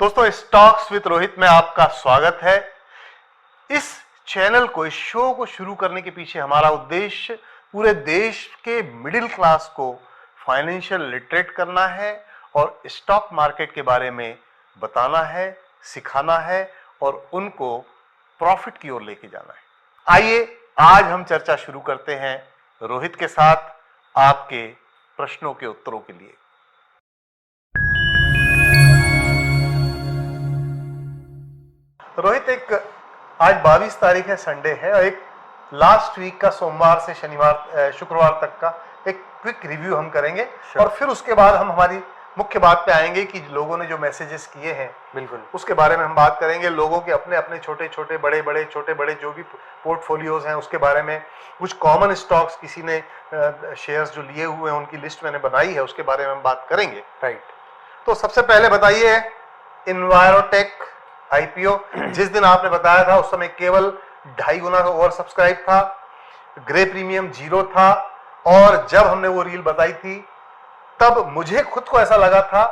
दोस्तों, stocks with Rohit में आपका स्वागत है। इस चैनल को, इस शो को शुरू करने के पीछे हमारा उद्देश्य पूरे देश के मिडिल क्लास को फाइनेंशियल लिटरेट करना है और स्टॉक मार्केट के बारे में बताना है, सिखाना है और उनको प्रॉफिट की ओर लेके जाना है। आइए आज हम चर्चा शुरू करते हैं रोहित के साथ आपके प्रश्नों के उत्तरों के लिए। रोहित, एक आज 22 तारीख है, संडे है, और एक लास्ट वीक का सोमवार से शनिवार शुक्रवार तक का एक क्विक रिव्यू हम करेंगे। और फिर उसके बाद हम हमारी मुख्य बात पे आएंगे कि लोगों ने जो मैसेजेस किए हैं बिल्कुल उसके बारे में हम बात करेंगे। लोगों के अपने अपने छोटे छोटे बड़े बड़े छोटे बड़े जो भी पोर्टफोलियोज हैं उसके बारे में, कुछ कॉमन स्टॉक्स किसी ने शेयर्स जो लिए हुए हैं उनकी लिस्ट मैंने बनाई है, उसके बारे में हम बात करेंगे। राइट। तो सबसे पहले बताइए, इन्वायरोटेक आईपीओ जिस दिन आपने बताया था उस समय केवल 2.5 गुना ओवर सब्सक्राइब था, ग्रे प्रीमियम 0 था, और जब हमने वो रील बताई थी तब मुझे खुद को ऐसा लगा था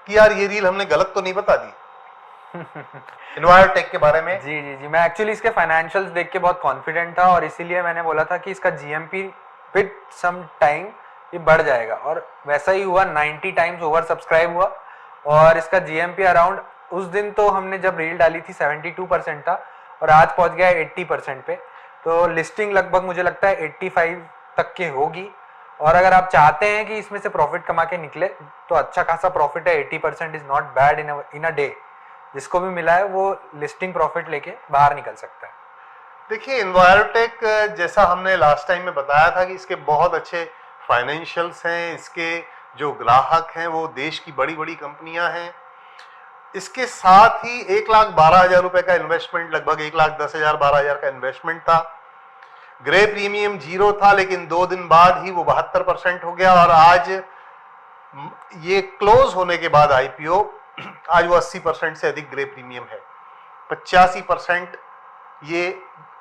कि यार ये रील हमने गलत तो नहीं बता दी इन्वायरोटेक के बारे में। जी, मैं एक्चुअली इसके फाइनेंशियल्स देख के बहुत कॉन्फिडेंट था और इसीलिए मैंने बोला था कि इसका जीएमपी विद सम टाइम ये बढ़ जाएगा, और वैसा ही हुआ। 90 टाइम्स ओवर सब्सक्राइब हुआ और इसका जीएमपी अराउंड, उस दिन तो हमने जब रील डाली थी 72% था और आज पहुंच गया है 80% पे। तो लिस्टिंग लगभग मुझे लगता है 85 तक की होगी, और अगर आप चाहते हैं कि इसमें से प्रॉफिट कमा के निकले तो अच्छा खासा प्रॉफिट है। 80% is not bad in a day. जिसको भी मिला है वो लिस्टिंग प्रॉफिट लेके बाहर निकल सकता है। देखिए, इन्वायरोटेक जैसा हमने लास्ट टाइम में बताया था कि इसके बहुत अच्छे फाइनेंशियल्स हैं, इसके जो ग्राहक हैं वो देश की बड़ी बड़ी कंपनियां हैं। इसके साथ ही 1,12,000 रुपए का इन्वेस्टमेंट, लगभग 1,10,000 12,000 का इन्वेस्टमेंट था। ग्रे प्रीमियम 0 था, लेकिन 2 दिन बाद ही वो 72% हो गया, और आज ये क्लोज होने के बाद आईपीओ आज वो 80% से अधिक ग्रे प्रीमियम है। 85% ये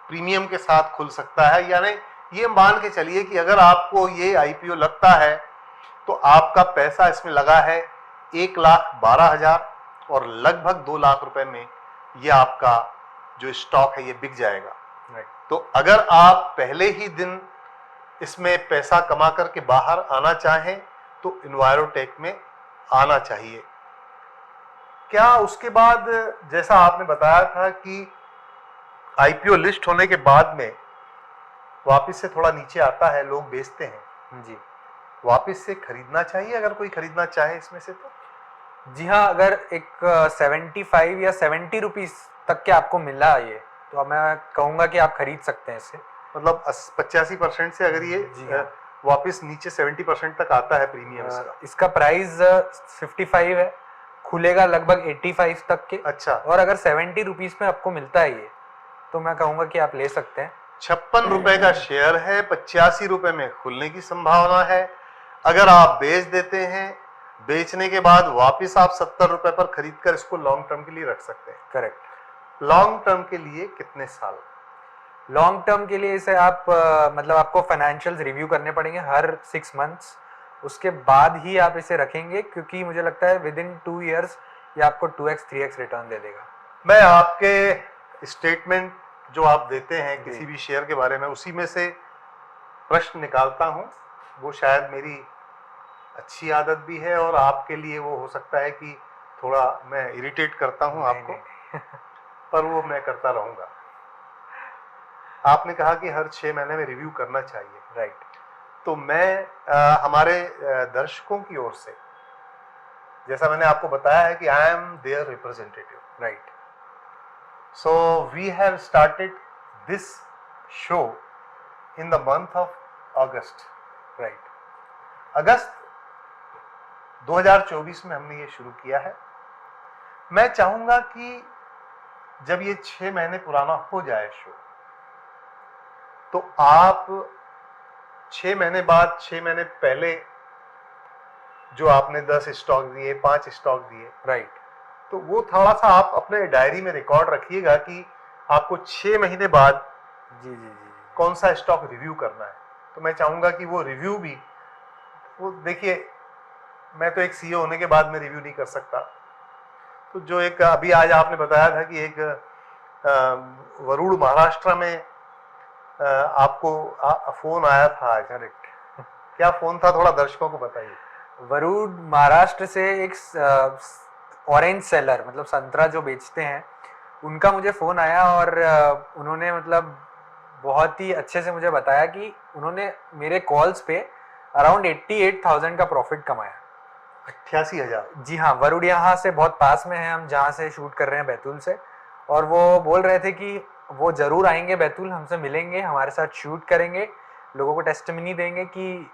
प्रीमियम के साथ खुल सकता है। यानी ये मान के चलिए कि अगर आपको ये आईपीओ लगता है तो आपका पैसा इसमें लगा है 1,12,000 और लगभग 2 लाख रुपए में ये आपका जो स्टॉक है ये बिक जाएगा। तो अगर आप पहले ही दिन इसमें पैसा कमा करके बाहर आना चाहें तो इन्वायरोटेक में आना चाहिए। क्या उसके बाद, जैसा आपने बताया था कि आईपीओ लिस्ट होने के बाद में वापस से थोड़ा नीचे आता है, लोग बेचते हैं जी, वापस से खरीदना चाहिए अगर कोई खरीदना चाहे इसमें से तो? जी हाँ, अगर एक 75 या 70 रुपीज तक के आपको मिला ये, तो मैं कहूँगा कि आप खरीद सकते हैं इसे। मतलब 85% से अगर ये वापस नीचे 70% तक आता है प्रीमियम इसका प्राइस 55 है, खुलेगा लगभग 85 तक के। अच्छा, और अगर 70 रुपीज में आपको मिलता है ये, तो मैं कहूँगा कि आप ले सकते हैं। 56 रुपए का शेयर है, 85 रुपए में खुलने की संभावना है। अगर आप बेच देते हैं, बेचने के बाद वापस आप 70 रुपए पर खरीद कर इसको लॉन्ग टर्म के लिए रख सकते हैं। करेक्ट। लॉन्ग टर्म के लिए कितने साल? लॉन्ग टर्म के लिए इसे आप मतलब आपको फाइनेंशियल्स रिव्यू करने पड़ेंगे हर 6 मंथ्स, उसके बाद ही आप इसे रखेंगे, क्योंकि मुझे लगता है विद इन 2 ईयर्स ये आपको 2x 3x रिटर्न दे देगा। मैं आपके स्टेटमेंट जो आप देते हैं किसी भी शेयर के बारे में, उसी में से प्रश्न निकालता हूं। वो शायद मेरी अच्छी आदत भी है और आपके लिए वो हो सकता है कि थोड़ा मैं इरिटेट करता हूं आपको, पर वो मैं करता रहूंगा। आपने कहा कि हर 6 महीने में रिव्यू करना चाहिए, राइट। तो मैं हमारे दर्शकों की ओर से, जैसा मैंने आपको बताया है कि I am their representative, right. So we have started this show in the month of August. Right. अगस्त 2024 में हमने ये शुरू किया है। मैं चाहूंगा कि जब ये 6 महीने पुराना हो जाए शो, तो आप 6 महीने बाद, 6 महीने पहले जो आपने 10 स्टॉक दिए, 5 स्टॉक दिए, राइट, तो वो थोड़ा सा आप अपने डायरी में रिकॉर्ड रखिएगा कि आपको 6 महीने बाद जी कौन सा स्टॉक रिव्यू करना है। तो मैं चाहूंगा कि वो रिव्यू भी, वो देखिए, मैं तो एक सीईओ होने के बाद में रिव्यू नहीं कर सकता, तो जो एक अभी आज आपने बताया था कि एक वरुड़ महाराष्ट्र में आपको फोन आया था आज। करेक्ट। क्या फोन था, थोड़ा दर्शकों को बताइए। वरुड़ महाराष्ट्र से एक ऑरेंज सेलर, मतलब संतरा जो बेचते हैं, उनका मुझे फ़ोन आया और उन्होंने मतलब बहुत ही अच्छे से मुझे बताया कि उन्होंने मेरे कॉल्स पे अराउंड 88,000 का प्रॉफिट कमाया। 88,000? जी हाँ, वरुड़ यहाँ से बहुत पास में है, हम जहाँ से शूट कर रहे हैं बैतूल से, और वो बोल रहे थे कि वो ज़रूर आएंगे बैतूल, हमसे मिलेंगे, हमारे साथ शूट करेंगे, लोगों को टेस्टिमनी देंगे कि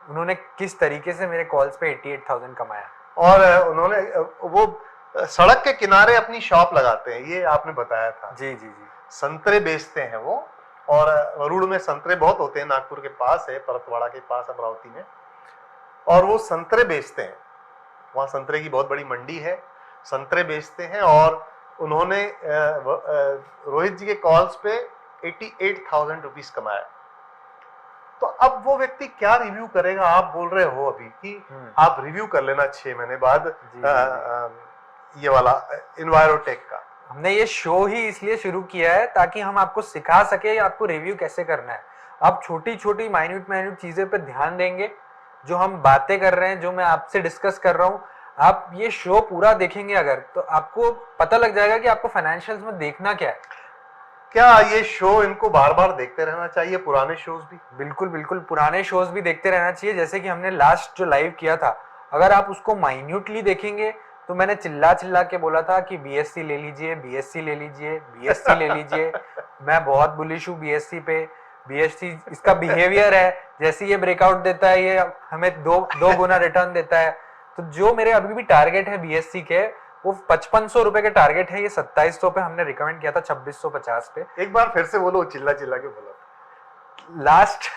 उन्होंने किस तरीके से मेरे कॉल्स पे 88,000 कमाया। और उन्होंने वो सड़क के किनारे अपनी शॉप लगाते हैं, ये आपने बताया था। जी जी जी। संतरे बेचते हैं वो, और वरुड़ में संतरे बहुत होते हैं, नागपुर के पास है, परतवाड़ा के पास, अमरावती में, और वो संतरे बेचते हैं। वहाँ संतरे की बहुत बड़ी मंडी है, संतरे बेचते हैं, और उन्होंने रोहित जी के कॉल्स पे 88,000 रुपीज कमाया। तो अब वो व्यक्ति क्या रिव्यू करेगा? आप बोल रहे हो अभी कि आप रिव्यू कर लेना 6 महीने बाद ये वाला इन्वायरोटेक का। हमने ये शो ही इसलिए शुरू किया है ताकि हम आपको सिखा सके आपको रिव्यू कैसे करना है। आप छोटी छोटी माइन्यूट चीजें पे ध्यान देंगे, जो हम बातें कर रहे हैं, जो मैं आपसे डिस्कस कर रहा हूँ, आप ये शो पूरा देखेंगे अगर, तो आपको पता लग जाएगा कि आपको फाइनेंशियल्स में देखना क्या है। क्या ये शो इनको बार बार देखते रहना चाहिए, पुराने शोज भी? बिल्कुल बिल्कुल, पुराने शोज भी देखते रहना चाहिए। जैसे कि हमने लास्ट जो लाइव किया था, अगर आप उसको माइन्यूटली देखेंगे तो मैंने चिल्ला चिल्ला के बोला था कि बीएससी ले लीजिए, बीएससी ले लीजिए, बीएससी ले लीजिए। मैं बहुत बुलिश हूँ बीएससी पे। बीएससी, इसका बिहेवियर है, जैसे ये ब्रेकआउट देता है, ये हमें दो गुना रिटर्न देता है। तो जो मेरे अभी भी टारगेट है बीएससी के, वो 5500 रुपए के टारगेट है, ये 2700 पे हमने रिकमेंड किया था, 2650 पे। एक बार फिर से बोलो, चिल्ला चिल्ला के बोला। लास्ट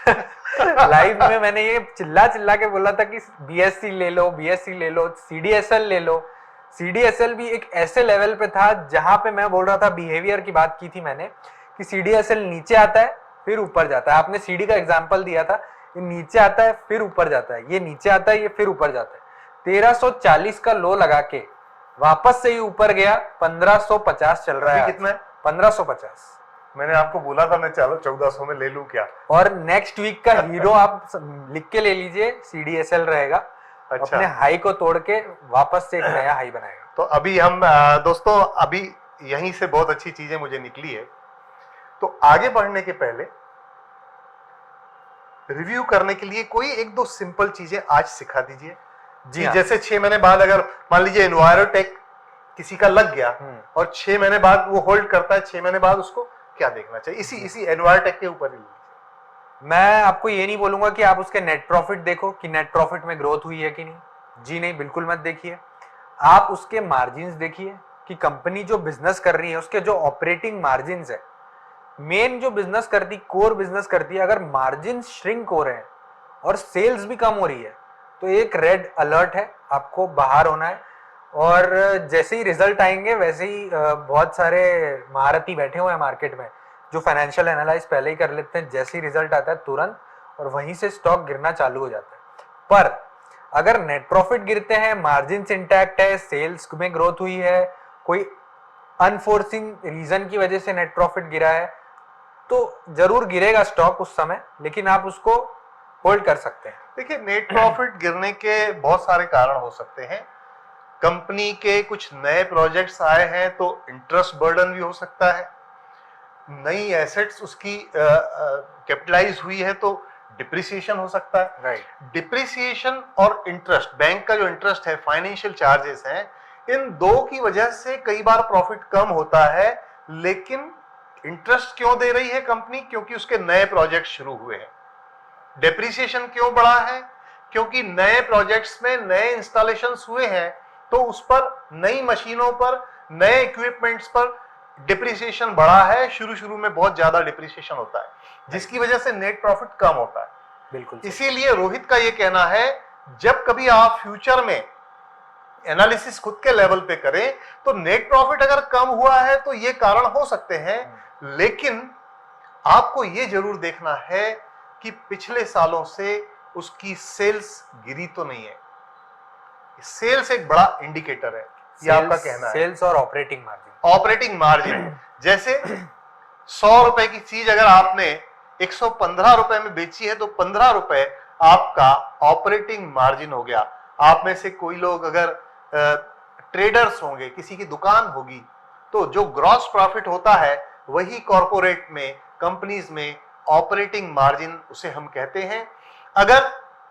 लाइव में मैंने ये चिल्ला चिल्ला के बोला था कि बीएससी ले लो, बीएससी ले लो, सीडीएसएल ले लो। सीडीएसएल भी एक ऐसे लेवल पे था जहां पे मैं बोल रहा था, बिहेवियर की बात की थी मैंने, कि सीडीएसएल नीचे आता है फिर ऊपर जाता है। आपने सीडी का एग्जांपल दिया था, ये नीचे आता है फिर ऊपर जाता है, ये नीचे आता है, ये फिर ऊपर जाता है। 1340 का लो लगा के वापस से ही ऊपर गया, 1550 चल रहा है। कितना है? 1550। मैंने आपको बोला था मैं चलो 1400 में ले लूं क्या? और नेक्स्ट वीक का हीरो आप लिख के ले लीजिए, सीडीएसएल रहेगा। अच्छा। अपने हाई को तोड़ के वापस से एक नया हाई बनाएगा। तो अभी हम दोस्तों, अभी यहीं से बहुत अच्छी चीजें मुझे निकली है। तो आगे बढ़ने के पहले रिव्यू करने के लिए कोई एक दो सिंपल चीजें आज सिखा दीजिए जी। जैसे 6 महीने बाद अगर मान लीजिए इन्वायरोटेक किसी का लग गया और 6 महीने बाद वो होल्ड करता है, 6 महीने बाद उसको क्या देखना चाहिए? इसी इन्वायरोटेक के ऊपर ही। मैं आपको ये नहीं बोलूंगा कि आप उसके नेट प्रॉफिट देखो कि नेट प्रॉफिट में ग्रोथ हुई है कि नहीं। जी नहीं, बिल्कुल मत देखिए। आप उसके मार्जिन्स देखिए कि कंपनी जो बिजनेस कर रही है उसके जो ऑपरेटिंग मार्जिन्स है, मेन जो बिजनेस करती, कोर बिजनेस करती है, अगर मार्जिन श्रिंक हो रहे हैं और सेल्स भी कम हो रही है तो एक रेड अलर्ट है, आपको बाहर होना है। और जैसे ही रिजल्ट आएंगे वैसे ही बहुत सारे महारथी बैठे हुए हैं मार्केट में जो फाइनेंशियल एनालाइज पहले ही कर लेते हैं, जैसे ही रिजल्ट आता है तुरंत, और वहीं से स्टॉक गिरना चालू हो जाता है। पर अगर नेट प्रॉफिट गिरते हैं, मार्जिन इंटैक्ट है, सेल्स में ग्रोथ हुई है, कोई अनफोर्सिंग रीजन की वजह से नेट प्रॉफिट गिरा है, तो जरूर गिरेगा स्टॉक उस समय, लेकिन आप उसको होल्ड कर सकते हैं। देखिए, नेट प्रॉफिट गिरने के बहुत सारे कारण हो सकते हैं। कंपनी के कुछ नए प्रोजेक्ट्स आए हैं तो इंटरेस्ट बर्डन भी हो सकता है। नई एसेट्स उसकी कैपिटलाइज हुई है तो डिप्रिसिएशन हो सकता है। राइट। डिप्रिसिएशन और इंटरेस्ट, बैंक का जो इंटरेस्ट है, फाइनेंशियल चार्जेस हैं, इन दो की वजह से कई बार प्रॉफिट कम होता है। लेकिन इंटरेस्ट क्यों दे रही है कंपनी? क्योंकि उसके नए प्रोजेक्ट शुरू हुए हैं। डिप्रिसिएशन क्यों बढ़ा है? क्योंकि नए प्रोजेक्ट्स में नए इंस्टॉलेशंस हुए हैं, तो उस पर, नई मशीनों पर, नए इक्विपमेंट्स पर डिप्रिसिएशन बढ़ा है। शुरू में बहुत ज्यादा डिप्रिसिएशन होता है, जिसकी वजह से नेट प्रॉफिट कम होता है। बिल्कुल। इसीलिए रोहित का यह कहना है, जब कभी आप फ्यूचर में एनालिसिस खुद के लेवल पे करें तो नेट प्रॉफिट अगर कम हुआ है तो ये कारण हो सकते हैं, लेकिन आपको ये जरूर देखना है कि पिछले सालों से उसकी सेल्स गिरी तो नहीं है। सेल्स एक बड़ा इंडिकेटर है। ये आपका कहना है? सेल्स और ऑपरेटिंग मार्जिन। ऑपरेटिंग मार्जिन, जैसे 100 रुपए की चीज अगर आपने 115 रुपए में बेची है तो 15 रुपए आपका ऑपरेटिंग मार्जिन हो गया। आप में से कोई लोग अगर ट्रेडर्स होंगे, किसी की दुकान होगी, तो जो ग्रॉस प्रॉफिट होता है वही कॉर्पोरेट में, कंपनीज में ऑपरेटिंग मार्जिन उसे हम कहते हैं। अगर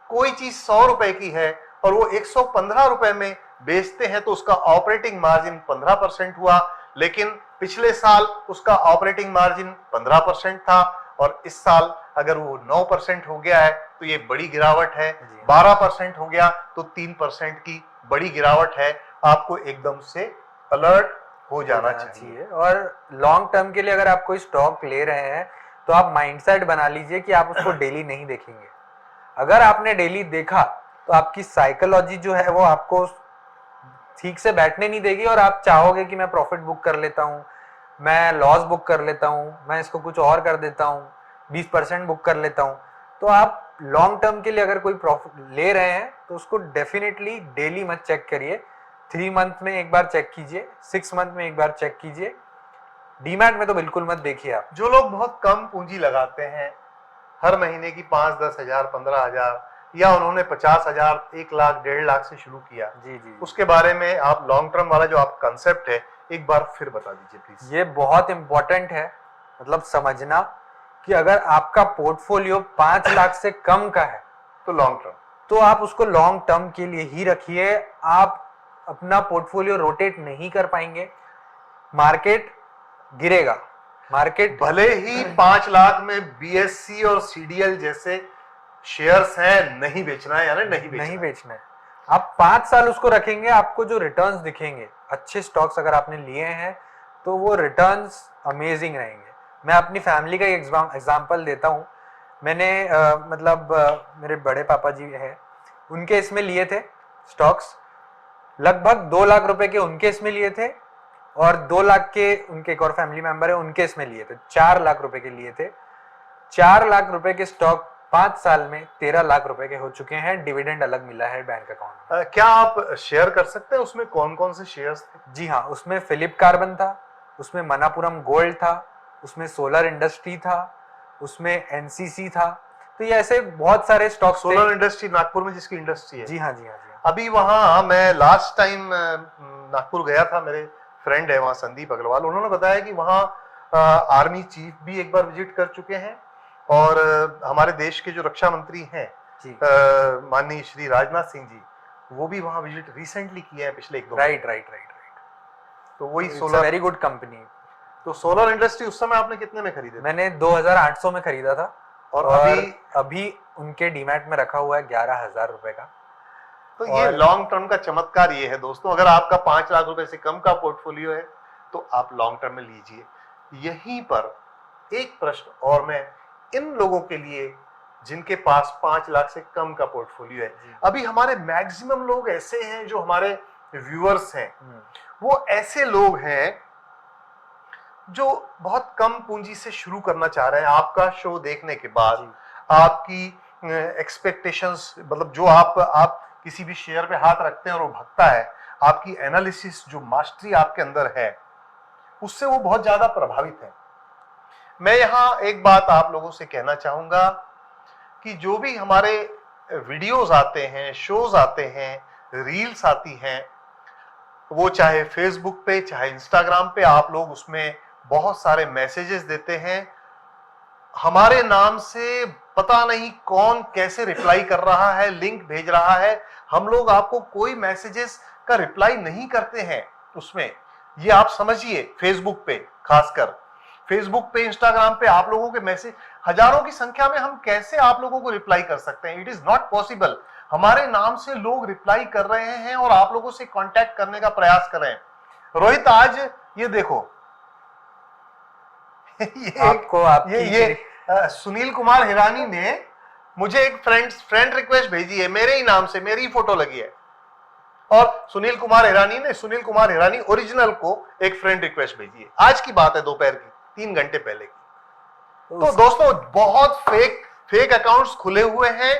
कोई चीज 100 रुपए की है और वो 115 रुपए में बेचते हैं तो उसका ऑपरेटिंग मार्जिन 15% हुआ, लेकिन पिछले साल उसका ऑपरेटिंग मार्जिन 15% था और इस साल अगर वो 9% हो गया है तो ये बड़ी गिरावट है। 12% हो गया तो 3% की बड़ी गिरावट है। आपको एकदम से अलर्ट हो जाना चाहिए। और लॉन्ग टर्म के लिए अगर आप कोई स्टॉक ले रहे हैं तो आप माइंडसेट बना लीजिए कि आप उसको डेली नहीं देखेंगे। अगर आपने डेली देखा तो आपकी साइकोलॉजी जो है वो आपको ठीक से बैठने नहीं देगी और आप चाहोगे कि मैं प्रॉफिट बुक कर लेता हूँ, मैं लॉस बुक कर लेता हूँ, मैं इसको कुछ और कर देता हूँ, 20% बुक कर लेता हूँ। तो आप लॉन्ग टर्म के लिए अगर कोई प्रॉफिट ले रहे हैं तो उसको डेफिनेटली डेली मत चेक करिए, 3 मंथ में एक बार चेक कीजिए, 6 मंथ में एक बार चेक कीजिए। डीमैट में तो बिल्कुल मत देखिए आप। जो लोग बहुत कम पूंजी लगाते हैं, हर महीने की 5-10 हजार, 15 हजार, या उन्होंने 50 हजार, 1 लाख, 1.5 लाख से शुरू किया, जी, उसके बारे में आप लॉन्ग टर्म वाला जो आप कंसेप्ट है एक बार फिर बता दीजिए प्लीज। ये बहुत इंपॉर्टेंट है, मतलब समझना कि अगर आपका पोर्टफोलियो 5 लाख से कम का है तो लॉन्ग टर्म, तो आप उसको लॉन्ग टर्म के लिए ही रखिए। आप अपना पोर्टफोलियो रोटेट नहीं कर पाएंगे, मार्केट गिरेगा। मार्केट भले ही 5 लाख में बीएससी और सीडीएल जैसे शेयर्स हैं, नहीं बेचना है, यानी नहीं बेचना है। आप 5 साल उसको रखेंगे, आपको जो रिटर्न्स दिखेंगे, अच्छे स्टॉक्स अगर आपने लिए हैं तो वो रिटर्न्स अमेजिंग रहेंगे। मैं अपनी फैमिली का एग्जांपल देता हूँ। मैंने मेरे बड़े पापा जी हैं, उनके इसमें लिए थे स्टॉक्स, लगभग 2 लाख रुपए के उनके इसमें लिए थे और 2 लाख के उनके एक और फैमिली मेंबर है उनके इसमें लिए थे, 4 लाख रुपए के लिए थे। 4 लाख रुपए के स्टॉक 5 साल में 13 लाख रुपए के हो चुके हैं। डिविडेंड अलग मिला है बैंक अकाउंट में। क्या आप शेयर कर सकते हैं उसमें कौन कौन से शेयर्स थे? जी हाँ, उसमें फिलिप कार्बन था, उसमें मनापुरम गोल्ड था, उसमें सोलर इंडस्ट्री था, उसमें एनसीसी था। तो ये ऐसे बहुत सारे स्टॉक। सोलर इंडस्ट्री नागपुर में जिसकी इंडस्ट्री है? जी हाँ। अभी वहां मैं लास्ट टाइम नागपुर गया था, मेरे फ्रेंड है वहां संदीप अग्रवाल, उन्होंने बताया कि वहां आर्मी चीफ भी एक बार विजिट कर चुके हैं और हमारे देश के जो रक्षा मंत्री हैं माननीय श्री राजनाथ सिंह जी, वो भी वहां विजिट रिसेंटली किए हैं पिछले 1-2 राइट। तो वही सोलर, वेरी गुड कंपनी। तो सोलर इंडस्ट्री उस समय आपने कितने में खरीदे? मैंने 2800 में खरीदा था और अभी उनके डीमैट में रखा हुआ है 11,000 रुपए का। तो ये लॉन्ग टर्म का चमत्कार ये है दोस्तों, अगर आपका 5 लाख रुपए से कम का पोर्टफोलियो है तो आप लॉन्ग टर्म में लीजिए। यहीं पर एक प्रश्न और मैं इन लोगों के लिए जिनके पास 5 लाख से कम का पोर्टफोलियो है, अभी हमारे मैक्सिमम लोग ऐसे हैं जो हमारे व्यूअर्स हैं, वो ऐसे लोग हैं जो बहुत कम पूंजी से शुरू करना चाह रहे हैं। आपका शो देखने के बाद आपकी एक्सपेक्टेशंस, मतलब जो आप किसी भी शेयर पे हाथ रखते हैं और वो भगता है, आपकी एनालिसिस जो मास्टरी आपके अंदर है उससे वो बहुत ज्यादा प्रभावित है। मैं यहाँ एक बात आप लोगों से कहना चाहूंगा कि जो भी हमारे वीडियोस आते हैं, शोज आते हैं, रील्स आती हैं, वो चाहे फेसबुक पे चाहे इंस्टाग्राम पे, आप लोग उसमें बहुत सारे मैसेजेस देते हैं। हमारे नाम से पता नहीं कौन कैसे रिप्लाई कर रहा है, लिंक भेज रहा है, हम लोग आपको कोई मैसेजेस का रिप्लाई नहीं करते हैं उसमें, ये आप समझिए। फेसबुक पे, खासकर फेसबुक पे, इंस्टाग्राम पे आप लोगों के मैसेज हजारों की संख्या में, हम कैसे आप लोगों को रिप्लाई कर सकते हैं? It is not possible. हमारे नाम से लोग रिप्लाई कर रहे हैं और आप लोगों से कांटेक्ट करने का प्रयास कर रहे हैं। रोहित, आज ये देखो सुनील कुमार हिरानी ने मुझे एक फ्रेंड रिक्वेस्ट भेजी है, मेरे ही नाम से, मेरी ही फोटो लगी है, और सुनील कुमार हिरानी ओरिजिनल को एक फ्रेंड रिक्वेस्ट भेजी है। आज की बात है, दोपहर की 3 घंटे पहले की। तो दोस्तों, बहुत फेक अकाउंट्स खुले हुए हैं,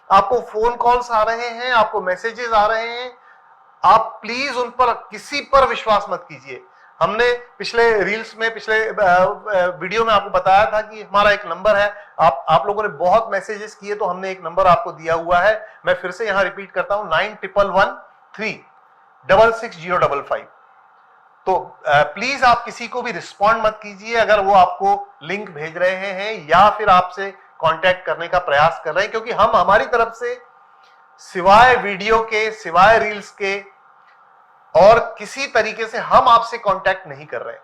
आपको फोन कॉल्स आ रहे हैं, आपको मैसेजेस आ रहे हैं। आप प्लीज उन पर किसी पर विश्वास मत कीजिए। हमने पिछले रील्स में, पिछले वीडियो में आपको बताया था कि हमारा एक नंबर है, आप लोगों ने बहुत मैसेजेस किए तो हमने एक नंबर आपको दिया हुआ है। मैं फिर से यहां रिपीट करता हूं, 9113666055। तो प्लीज आप किसी को भी रिस्पॉन्ड मत कीजिए अगर वो आपको लिंक भेज रहे हैं या फिर आपसे कांटेक्ट करने का प्रयास कर रहे हैं, क्योंकि हम हमारी तरफ से सिवाय वीडियो के, सिवाय रील्स के और किसी तरीके से हम आपसे कांटेक्ट नहीं कर रहे।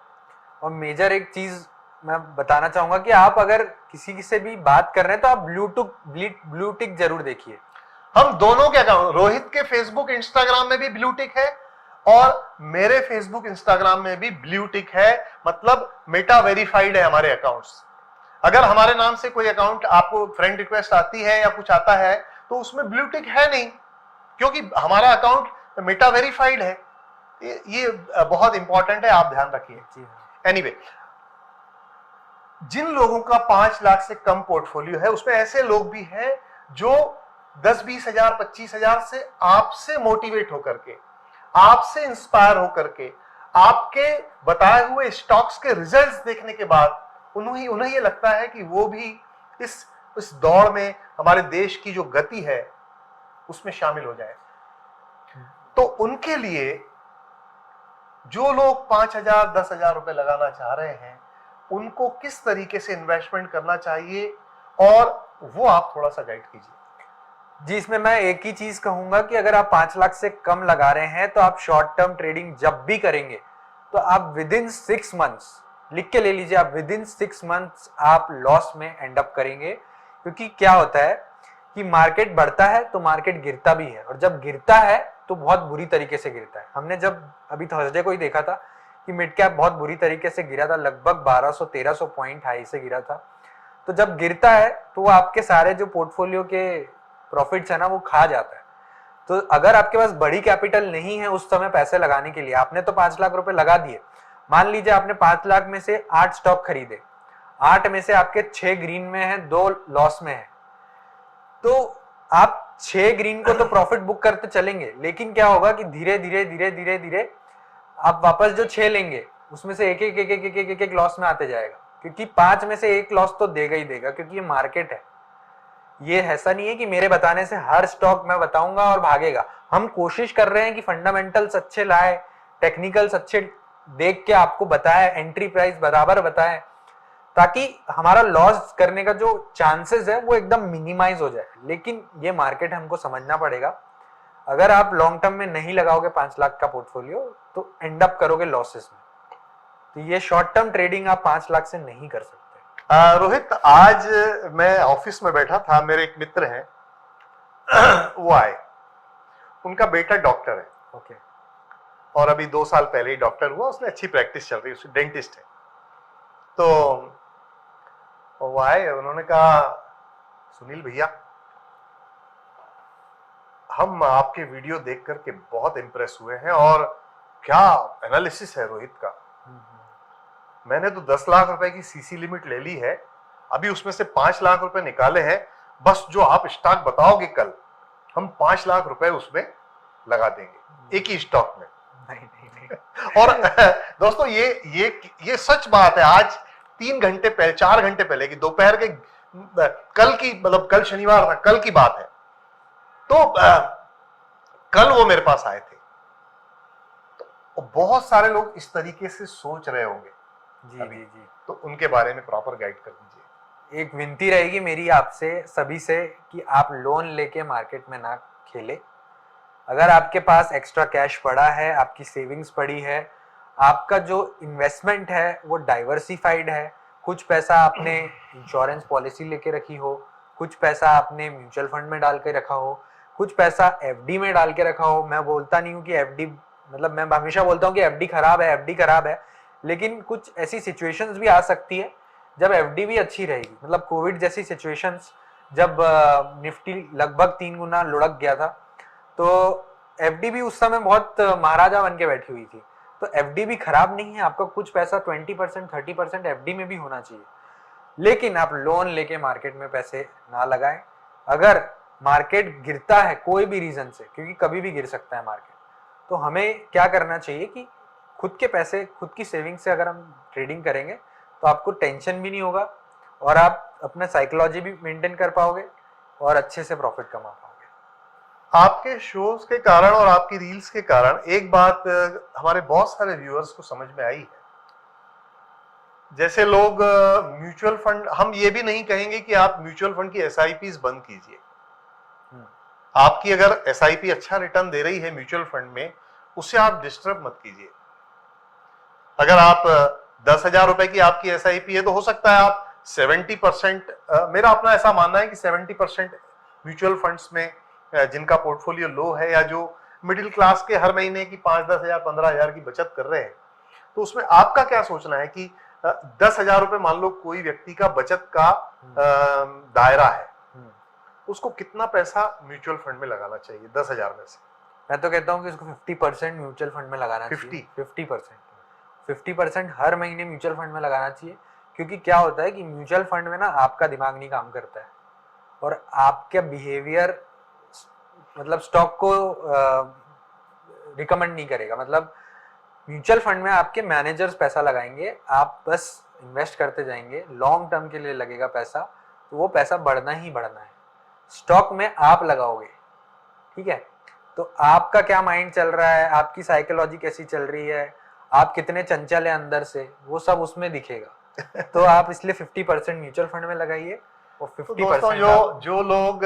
और मेजर एक चीज मैं बताना चाहूंगा कि आप अगर किसी से भी बात कर रहे हैं तो आप ब्लू टिक जरूर देखिए। हम दोनों के अकाउंट, रोहित के फेसबुक इंस्टाग्राम में भी ब्लू टिक है और मेरे फेसबुक इंस्टाग्राम में भी ब्लू टिक है, मतलब मेटा वेरीफाइड है हमारे अकाउंट्स। अगर हमारे नाम से कोई अकाउंट आपको फ्रेंड रिक्वेस्ट आती है या कुछ आता है तो उसमें ब्लू टिक है नहीं, क्योंकि हमारा अकाउंट मेटा वेरीफाइड है। ये बहुत इंपॉर्टेंट है, आप ध्यान रखिए। एनीवे, जिन लोगों का 5 लाख से कम पोर्टफोलियो है उसमें ऐसे लोग भी हैं जो 10-20 हजार 25 हजार से आपसे मोटिवेट होकर के, आपसे इंस्पायर होकर के, आपके बताए हुए स्टॉक्स के रिजल्ट्स देखने के बाद उन्हें ये लगता है कि वो भी इस दौड़ में, हमारे देश की जो गति है उसमें शामिल हो जाए। तो उनके लिए जो लोग 5,000 10,000 रुपए लगाना चाह रहे हैं उनको किस तरीके से इन्वेस्टमेंट करना चाहिए, और वो आप थोड़ा सा गाइड कीजिए। जी, इसमें मैं एक ही चीज कहूंगा कि अगर आप 5 लाख से कम लगा रहे हैं तो आप शॉर्ट टर्म ट्रेडिंग जब भी करेंगे तो आप विद इन 6 मंथ्स, लिख के ले लीजिए, आप विद इन 6 मंथ्स आप लॉस में एंड अप करेंगे। क्योंकि क्या होता है कि मार्केट बढ़ता है तो मार्केट गिरता भी है, और जब गिरता है तो बहुत बुरी तरीके से गिरता है। हमने जब अभी थर्सडे को ही देखा था कि मिड कैप बहुत बुरी तरीके से गिरा था, लगभग 1200-1300 पॉइंट हाई से गिरा था। तो जब गिरता है तो वो आपके सारे जो पोर्टफोलियो के प्रॉफिट्स है ना वो खा जाता है। तो अगर आपके पास बड़ी कैपिटल नहीं है उस समय पैसे लगाने के लिए, आपने तो 5 लाख रुपए लगा दिए, मान लीजिए आपने 5 लाख में से 8 स्टॉक खरीदे, 8 में से आपके 6 ग्रीन में है, 2 लॉस में है, तो आप 6 ग्रीन को तो प्रॉफिट बुक करते चलेंगे, लेकिन क्या होगा कि धीरे धीरे धीरे धीरे धीरे आप वापस जो 6 लेंगे उसमें से एक लॉस में आते जाएगा, क्योंकि 5 में से 1 लॉस तो देगा ही देगा, क्योंकि ये मार्केट है। ये ऐसा नहीं है कि मेरे बताने से हर स्टॉक मैं बताऊंगा और भागेगा। हम कोशिश कर रहे हैं कि फंडामेंटल्स अच्छे लाए, टेक्निकल्स अच्छे देख के आपको बताए, एंट्री प्राइस बराबर बताए, ताकि हमारा लॉस करने का जो चांसेस है वो एकदम मिनिमाइज हो जाए। लेकिन ये मार्केट हमको समझना पड़ेगा। अगर आप लॉन्ग टर्म में नहीं लगाओगे 5 लाख का पोर्टफोलियो तो एंड अप करोगे लॉसेस में। तो ये शॉर्ट टर्म ट्रेडिंग आप 5 लाख से नहीं कर सकते। रोहित, आज मैं ऑफिस में बैठा था, मेरे एक मित्र हैं वो आए, उनका बेटा डॉक्टर है। ओके। और अभी 2 साल पहले ही डॉक्टर हुआ, उसने अच्छी प्रैक्टिस चल रही है, उसकी डेंटिस्ट है। तो वो आए, उन्होंने कहा सुनील भैया, हम आपके वीडियो देख करके बहुत इंप्रेस हुए हैं, और क्या एनालिसिस है रोहित का। मैंने तो 10 लाख रुपए की सीसी लिमिट ले ली है, अभी उसमें से 5 लाख रुपए निकाले हैं, बस जो आप स्टॉक बताओगे कल हम 5 लाख रुपए उसमें लगा देंगे, एक ही स्टॉक में। नहीं। और दोस्तों ये सच बात है। आज 3 घंटे पहले, 4 घंटे पहले की दोपहर के, कल की, मतलब कल शनिवार था, कल की बात है। तो कल वो मेरे पास आए थे। तो बहुत सारे लोग इस तरीके से सोच रहे होंगे जी जी जी। तो उनके बारे में प्रॉपर गाइड कर दीजिए। एक विनती रहेगी मेरी आपसे सभी से कि आप लोन लेके मार्केट में ना खेले। अगर आपके पास एक्स्ट्रा कैश पड़ा है, आपकी सेविंग्स पड़ी है, आपका जो इन्वेस्टमेंट है वो डाइवर्सिफाइड है, कुछ पैसा आपने इंश्योरेंस पॉलिसी लेके रखी हो, कुछ पैसा आपने म्यूचुअल फंड में डाल के रखा हो, कुछ पैसा एफडी में डाल के रखा हो। मैं बोलता नहीं हूँ कि एफडी, मतलब मैं हमेशा बोलता हूँ कि एफडी खराब है, एफडी खराब है, लेकिन कुछ ऐसी सिचुएशंस भी आ सकती है जब एफडी भी अच्छी रहेगी। मतलब कोविड जैसी सिचुएशंस, जब निफ्टी लगभग 3 गुना लुढ़क गया था, तो एफडी भी उस समय बहुत महाराजा बन के बैठी हुई थी। तो एफडी भी खराब नहीं है, आपका कुछ पैसा 20% 30% एफडी में भी होना चाहिए। लेकिन आप लोन लेके मार्केट में पैसे ना लगाएं। अगर मार्केट गिरता है कोई भी रीजन से, क्योंकि कभी भी गिर सकता है मार्केट, तो हमें क्या करना चाहिए कि खुद के पैसे, खुद की सेविंग से अगर हम ट्रेडिंग करेंगे तो आपको टेंशन भी नहीं होगा और आप अपना साइकोलॉजी भी मेंटेन कर पाओगे और अच्छे से प्रॉफिट कमा पाओगे। आपके शोज के कारण और आपकी रील्स के कारण एक बात हमारे बहुत सारे व्यूअर्स को समझ में आई है। जैसे लोग म्यूचुअल फंड, हम ये भी नहीं कहेंगे कि आप म्यूचुअल फंड की एसआईपीज बंद कीजिए। आपकी अगर एसआईपी अच्छा रिटर्न दे रही है म्यूचुअल फंड में, उसे आप डिस्टर्ब मत कीजिए। अगर आप 10,000 रुपए की आपकी एसआईपी है तो हो सकता है आप 70%, मेरा अपना ऐसा मानना है कि 70% म्यूचुअल फंड्स में जिनका पोर्टफोलियो लो है या जो मिडिल क्लास के हर महीने की 5-10 हजार 15 हजार की बचत कर रहे हैं, तो उसमें आपका क्या सोचना है कि 10,000 रुपए मान लो कोई व्यक्ति का बचत का दायरा है, उसको कितना पैसा म्यूचुअल फंड में लगाना चाहिए 10,000 में से? मैं तो कहता हूँ कि उसको 50% म्यूचुअल फंड में लगाना चाहिए। 50% हर महीने म्यूचुअल फंड में लगाना चाहिए। क्योंकि क्या होता है कि म्यूचुअल फंड में ना आपका दिमाग नहीं काम करता है और आपका बिहेवियर मतलब स्टॉक को रिकमेंड नहीं करेगा। मतलब म्यूचुअल फंड में आपके मैनेजर्स पैसा लगाएंगे, आप बस इन्वेस्ट करते जाएंगे, लॉन्ग टर्म के लिए लगेगा पैसा, तो वो पैसा बढ़ना ही बढ़ना है। स्टॉक में आप लगाओगे, ठीक है, तो आपका क्या माइंड चल रहा है, आपकी साइकोलॉजी कैसी चल रही है, आप कितने चंचल है अंदर से, वो सब उसमें दिखेगा। तो आप इसलिए 50% म्यूचुअल फंड में लगाइए और 50% जो लोग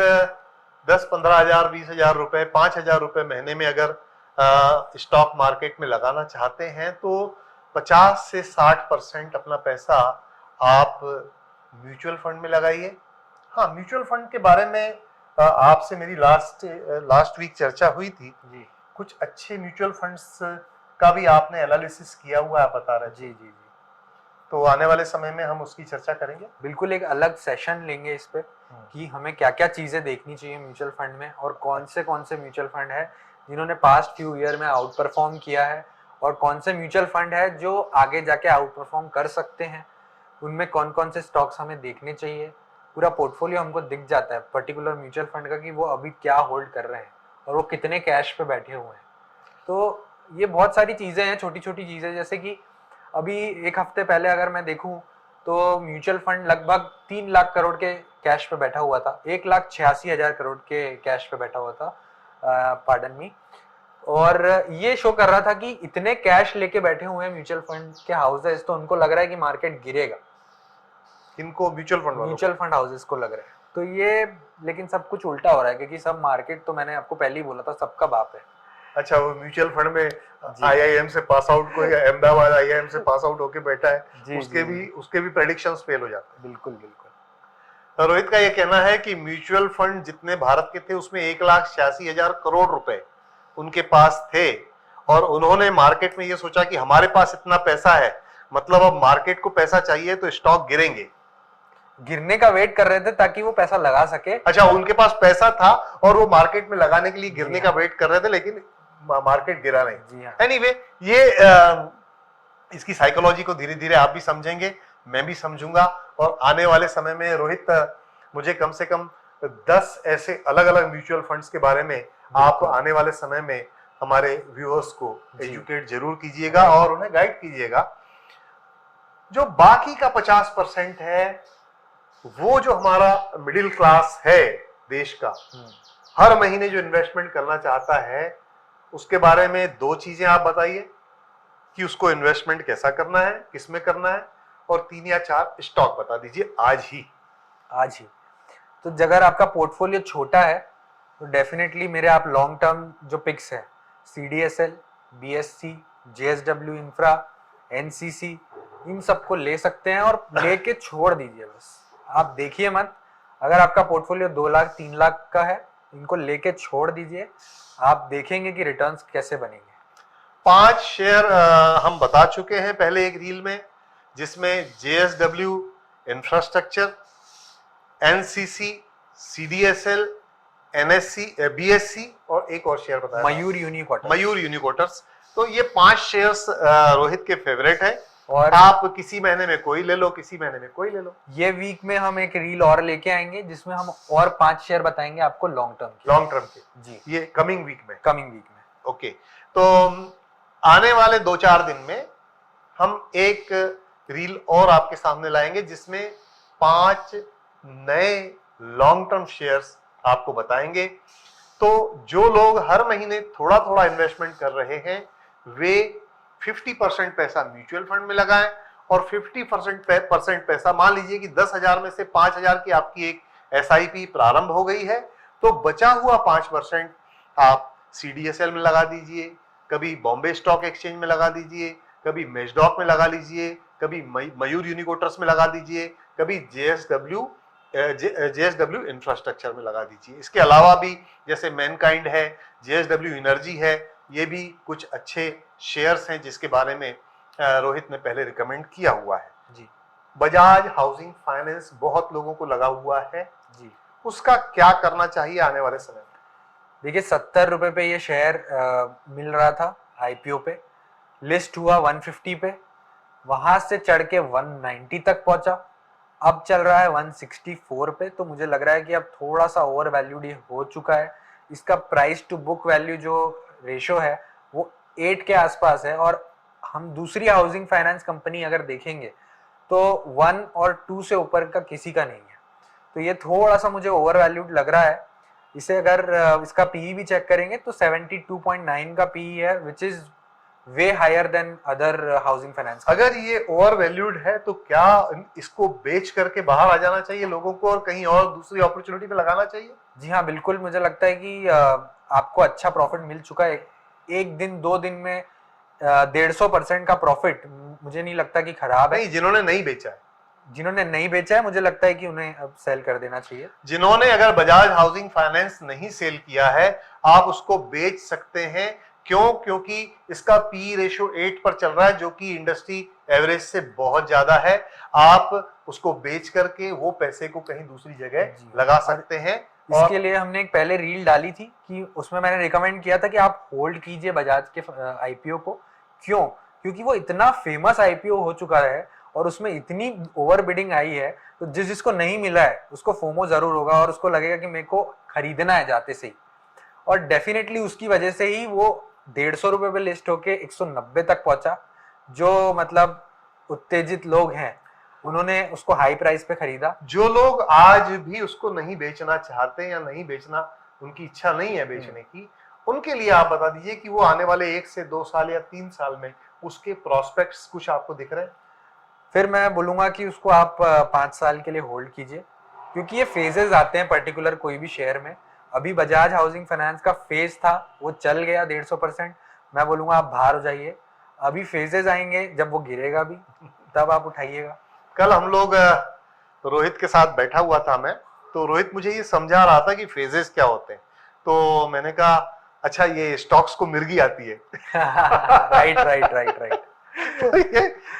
10-15 हजार 20,000 रुपए 5,000 रुपए महीने में अगर स्टॉक मार्केट में लगाना चाहते हैं तो 50 से 60% अपना पैसा आप म्यूचुअल फंड में लगाइए। हाँ, म्यूचुअल फंड के बारे में आपसे मेरी लास्ट वीक चर्चा हुई थी जी। कुछ अच्छे म्यूचुअल फंड्स का भी आपने एनालिसिस किया हुआ आप बता रहे थे। जी। तो आने वाले समय में हम उसकी चर्चा करेंगे। बिल्कुल, एक अलग सेशन लेंगे इस पे कि हमें क्या क्या चीजें देखनी चाहिए म्यूचुअल फंड में और कौन से म्यूचुअल फंड है जिन्होंने पास्ट फ्यू ईयर में आउट परफॉर्म किया है और कौन से म्यूचुअल फंड है जो आगे जाके आउट परफॉर्म कर सकते हैं, उनमें कौन कौन से स्टॉक्स हमें देखने चाहिए। पूरा पोर्टफोलियो हमको दिख जाता है पर्टिकुलर म्यूचुअल फंड का कि वो अभी क्या होल्ड कर रहे हैं और वो कितने कैश पे बैठे हुए हैं। तो ये बहुत सारी चीजें हैं, छोटी छोटी चीजें, जैसे कि अभी एक हफ्ते पहले अगर मैं देखूं तो म्यूचुअल फंड लगभग 3 लाख करोड़ के कैश पे बैठा हुआ था, 1,86,000 करोड़ के कैश पे बैठा हुआ था, पार्डन मी। और ये शो कर रहा था कि इतने कैश लेके बैठे हुए हैं म्यूचुअल फंड के हाउसेस, तो उनको लग रहा है कि मार्केट गिरेगा। इनको म्यूचुअल फंड हाउसेस को लग रहा है। तो ये लेकिन सब कुछ उल्टा हो रहा है क्योंकि सब मार्केट, तो मैंने आपको पहले ही बोला था, सबका बाप है। अच्छा, वो म्यूचुअल फंड में आईआईएम से पास आउट कोई अहमदाबाद आईआईएम से पास आउट होके बैठा है, उसके भी प्रेडिक्शंस फेल हो जाते हैं। बिल्कुल। रोहित का ये कहना है कि म्यूचुअल फंड जितने भारत के थे उसमें 1,86,000 करोड़ रुपए उनके पास थे और उन्होंने मार्केट में ये सोचा कि हमारे पास इतना पैसा है, मतलब अब मार्केट को पैसा चाहिए तो स्टॉक गिरने का वेट कर रहे थे ताकि वो पैसा लगा सके। अच्छा, उनके पास पैसा था और वो मार्केट में लगाने के लिए गिरने का वेट कर रहे थे, लेकिन मार्केट गिरा नहीं। एनीवे, ये इसकी साइकोलॉजी को धीरे धीरे आप भी समझेंगे, मैं भी समझूंगा और आने वाले समय में रोहित मुझे कम से कम 10 ऐसे अलग अलग म्यूचुअल फंड्स के बारे में आप आने वाले समय में हमारे व्यूअर्स को एजुकेट जरूर कीजिएगा और उन्हें गाइड कीजिएगा। जो बाकी का 50% है, वो जो हमारा मिडिल क्लास है देश का, हर महीने जो इन्वेस्टमेंट करना चाहता है, उसके बारे में 2 चीजें आप बताइए कि उसको इन्वेस्टमेंट कैसा करना है, किसमें करना है, और 3 या 4 स्टॉक बता दीजिए आज ही। तो अगर आपका पोर्टफोलियो छोटा है तो डेफिनेटली मेरे आप लॉन्ग टर्म जो पिक्स है, CDSL, BSC, JSW infra, NCC, इन सबको ले सकते हैं और लेके छोड़ दीजिए। बस आप देखिए मत। अगर आपका पोर्टफोलियो 2 लाख 3 लाख का है, इनको लेके छोड़ दीजिए, आप देखेंगे कि रिटर्न्स कैसे बनेंगे। 5 शेयर हम बता चुके हैं पहले एक रील में, जिसमें JSW infrastructure, NCC, CDSL, NSC, BSC और एक और शेयर बताया मयूर यूनिकोटर्स। तो ये 5 शेयर्स रोहित के फेवरेट है और आप किसी महीने में कोई ले लो, किसी महीने में कोई ले लो। ये वीक में हम एक रील और लेके आएंगे जिसमें हम और 5 शेयर बताएंगे आपको लॉन्ग टर्म के। जी, ये कमिंग वीक में। ओके, तो आने वाले 2-4 दिन में हम एक रील और आपके सामने लाएंगे जिसमें 5 नए लॉन्ग टर्म शेयर्स आपको बताएंगे। तो जो लोग हर महीने थोड़ा थोड़ा इन्वेस्टमेंट कर रहे हैं वे 50% पैसा म्यूचुअल फंड में लगाएं और 50% पैसा, मान लीजिए कि 10,000 में से 5,000 की आपकी एक SIP प्रारंभ हो गई है, तो बचा हुआ 5% आप CDSL में लगा दीजिए, कभी बॉम्बे स्टॉक एक्सचेंज में लगा दीजिए, कभी मेजडॉक में लगा लीजिए, कभी मयूर यूनिकोटर्स में लगा दीजिए, कभी JSW इंफ्रास्ट्रक्चर में लगा दीजिए। इसके अलावा भी जैसे मैनकाइंड है, JSW एनर्जी है, ये भी कुछ अच्छे शेयर्स हैं जिसके बारे में रोहित ने पहले रिकमेंड किया हुआ है जी। बजाज हाउसिंग फाइनेंस बहुत लोगों को लगा हुआ है जी, उसका क्या करना चाहिए आने वाले समय में? देखिए 70 रुपए पे ये शेयर मिल रहा था IPO पे, लिस्ट हुआ 150 पे, वहां से चढ़ के 190 तक पहुंचा, अब चल रहा है 164 पे। तो मुझे लग रहा है कि अब थोड़ा सा ओवर वैल्यूड ये हो चुका है। इसका प्राइस टू बुक वैल्यू जो रेशो है वो 8 के आसपास है, और हम दूसरी हाउसिंग फाइनेंस कंपनी अगर देखेंगे तो 1 और 2 से ऊपर का किसी का नहीं है। तो ये थोड़ा सा मुझे ओवर वैल्यूड लग रहा है। इसे अगर इसका पीई भी चेक करेंगे तो 72.9 का पीई है, which is way higher than other housing finance. अगर ये ओवर वैल्यूड है तो क्या इसको बेच करके बाहर आ जाना चाहिए लोगों को और कहीं और दूसरी अपॉर्चुनिटी पे लगाना चाहिए? जी हाँ, बिल्कुल। मुझे लगता है कि आपको अच्छा प्रॉफिट मिल चुका है। एक दिन 2 दिन में 150% का प्रॉफिट मुझे नहीं लगता कि खराब है। नहीं, जिन्होंने नहीं बेचा है, जिन्होंने नहीं बेचा है मुझे लगता है कि उन्हें अब सेल कर देना चाहिए। जिन्होंने अगर बजाज हाउसिंग फाइनेंस नहीं सेल किया है आप उसको बेच सकते हैं। क्यों? क्योंकि इसका पी रेशियो 8 पर चल रहा है जो कि इंडस्ट्री एवरेज से बहुत ज्यादा है। आप उसको बेच करके वो पैसे को कहीं दूसरी जगह लगा सकते हैं। इसके लिए हमने एक पहले रील डाली थी कि उसमें मैंने रिकमेंड किया था कि आप होल्ड कीजिए बजाज के IPO को। क्यों? क्योंकि वो इतना फेमस IPO हो चुका है और उसमें इतनी ओवर बिडिंग आई है, तो जिसको नहीं मिला है उसको फोमो जरूर होगा और उसको लगेगा कि मेरे को खरीदना है जाते से ही। और डेफिनेटली उसकी वजह से ही वो 150 रुपए पे लिस्ट होके 190 तक पहुंचा। जो मतलब उत्तेजित लोग हैं उन्होंने उसको हाई प्राइस पे खरीदा। जो लोग आज भी उसको नहीं बेचना चाहते या नहीं बेचना, उनकी इच्छा नहीं है बेचने की, उनके लिए आप बता दीजिए कि वो आने वाले 1 से 2 साल या 3 साल में उसके प्रोस्पेक्ट्स कुछ आपको दिख रहे हैं? फिर मैं बोलूंगा कि उसको आप 5 साल के लिए होल्ड कीजिए, क्योंकि ये फेजेस आते हैं पर्टिकुलर कोई भी शेयर में। अभी बजाज हाउसिंग फाइनेंस का फेज था, वो चल गया 150%। मैं बोलूंगा आप बाहर हो जाइए। अभी फेजेस आएंगे जब वो गिरेगा भी, तब आप उठाइएगा। कल हम लोग रोहित के साथ बैठा हुआ था मैं, तो रोहित मुझे ये समझा रहा था कि फेजेस क्या होते हैं। तो मैंने कहा अच्छा ये स्टॉक्स को मिर्गी आती है। Right right right right. तो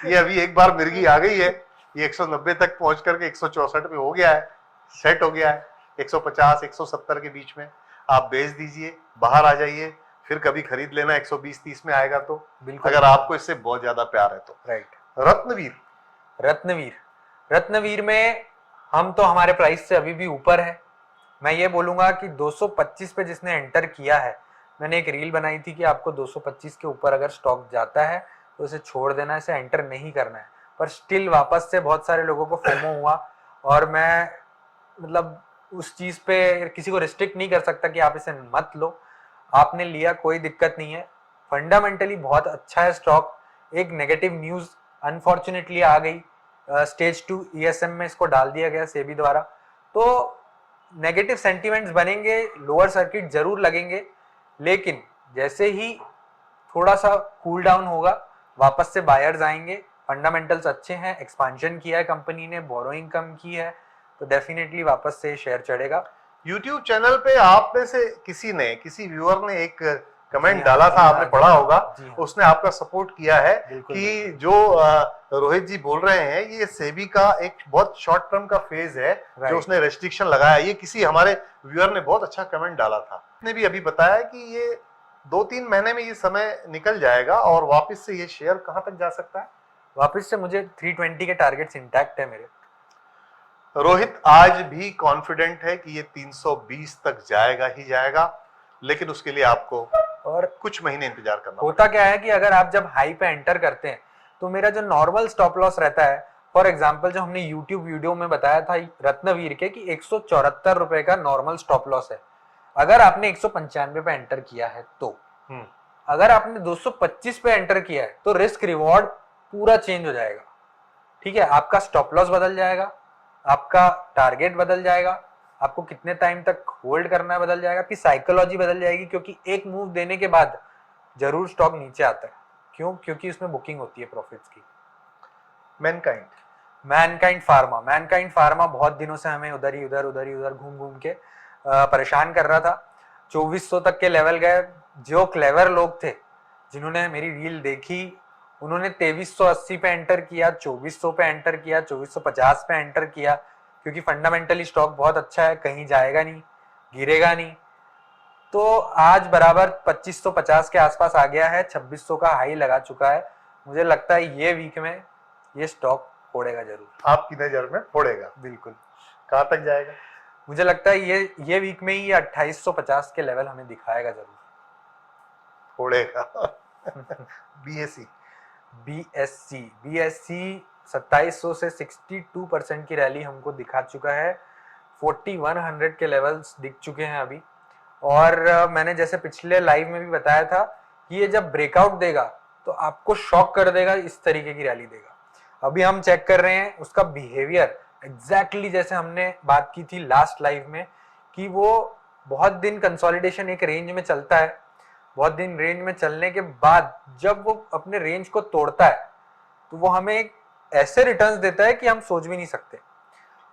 ये अभी एक बार मिर्गी आ गई है, ये 190 तक पहुंच करके 164 पे हो गया है, सेट हो गया है। 150 170 के बीच में आप बेच दीजिए, बाहर आ जाइए, फिर कभी खरीद लेना 120-30 में आएगा तो, अगर आपको इससे बहुत ज्यादा प्यार है तो। राइट। रत्नवीर रत्नवीर में हम तो हमारे प्राइस से अभी भी ऊपर है। मैं ये बोलूंगा कि 225 पे जिसने एंटर किया है, मैंने एक रील बनाई थी कि आपको 225 के ऊपर अगर स्टॉक जाता है तो इसे छोड़ देना है, इसे एंटर नहीं करना है। पर स्टिल वापस से बहुत सारे लोगों को फोमो हुआ, और मैं मतलब उस चीज पे किसी को रिस्ट्रिक्ट नहीं कर सकता कि आप इसे मत लो। आपने लिया, कोई दिक्कत नहीं है, फंडामेंटली बहुत अच्छा है स्टॉक। एक नेगेटिव न्यूज अनफॉर्चुनेटली आ गई, स्टेज 2 ESM में इसको डाल दिया गया सेबी द्वारा, तो नेगेटिव सेंटिमेंट्स बनेंगे, लोअर सर्किट जरूर लगेंगे, लेकिन जैसे ही थोड़ा सा कूल डाउन होगा वापस से बायर्स आएंगे। फंडामेंटल्स अच्छे हैं, एक्सपांशन किया है कंपनी ने, बोरोइंग कम की है, तो डेफिनेटली वापस से शेयर चढ़ेगा। YouTube चैनल पे आप में से किसी व्यूअर ने एक कमेंट डाला था, आपने पढ़ा हाँ, होगा, उसने आपका सपोर्ट किया है कि जो रोहित जी बोल रहे हैं ये सेबी का एक बहुत शॉर्ट टर्म का फेज है जो उसने रेस्ट्रिक्शन लगाया। ये किसी हमारे व्यूअर ने बहुत अच्छा कमेंट डाला था, उसने भी अभी बताया कि ये 2-3 महीने में ये समय निकल जाएगा और वापस से ये शेयर कहां तक जा सकता है? वापस से मुझे 320 के टारगेट्स इंटैक्ट है मेरे। रोहित आज भी कॉन्फिडेंट है कि ये 320 तक जाएगा ही जाएगा, लेकिन उसके लिए आपको और कुछ महीने इंतजार करना होता क्या है कि अगर आप जब हाई पे एंटर करते हैं तो मेरा जो नॉर्मल स्टॉप लॉस रहता है, फॉर एग्जांपल जो हमने यूट्यूब वीडियो में बताया था रत्नवीर के कि 174 रुपए का नॉर्मल स्टॉप लॉस है। अगर आपने 195 पे एंटर किया है तो अगर आपने 225 पे एंटर किया है तो रिस्क रिवॉर्ड पूरा चेंज हो जाएगा। ठीक है, आपका स्टॉप लॉस बदल जाएगा, आपका टारगेट बदल जाएगा, आपको कितने टाइम तक होल्ड करना है बदल जाएगा, आपकी साइकोलॉजी बदल जाएगी, क्योंकि एक मूव देने के बाद जरूर स्टॉक नीचे आता है। क्यों? क्योंकि उसमें बुकिंग होती है प्रॉफिट्स की। मैनकाइंड फार्मा बहुत दिनों से हमें उधर ही उधर घूम घूम के परेशान कर रहा था। 2400 तक के लेवल गए। जो क्लेवर लोग थे जिन्होंने मेरी रील देखी उन्होंने 2380 पे एंटर किया, 2400 पे एंटर किया, 2450 पे एंटर किया, क्योंकि फंडामेंटली स्टॉक बहुत अच्छा है, कहीं जाएगा नहीं, गिरेगा नहीं। तो आज बराबर 2550 के आसपास आ गया है, 2600 का हाई लगा चुका है। मुझे लगता है ये वीक में ये स्टॉक फोड़ेगा जरूर। आपकी नजर में फोड़ेगा? बिल्कुल। कहाँ तक जाएगा? मुझे लगता है ये वीक में ही ये 2850 के लेवल हमें दिखाएगा जरूर। फोड़ेगा। बीएससी 2700 से 62% की रैली हमको दिखा चुका है। 4100 के लेवल्स दिख चुके हैं अभी। और मैंने जैसे पिछले लाइव में भी बताया था कि ये जब ब्रेकआउट देगा तो आपको शॉक कर देगा, इस तरीके की रैली देगा। अभी हम चेक कर रहे हैं उसका बिहेवियर एग्जैक्टली जैसे हमने बात की थी लास्ट लाइव में कि वो बहुत दिन कंसोलिडेशन एक रेंज में चलता है, बहुत दिन रेंज में चलने के बाद जब वो अपने रेंज को तोड़ता है तो वो हमें एक ऐसे रिटर्न्स देता है कि हम सोच भी नहीं सकते।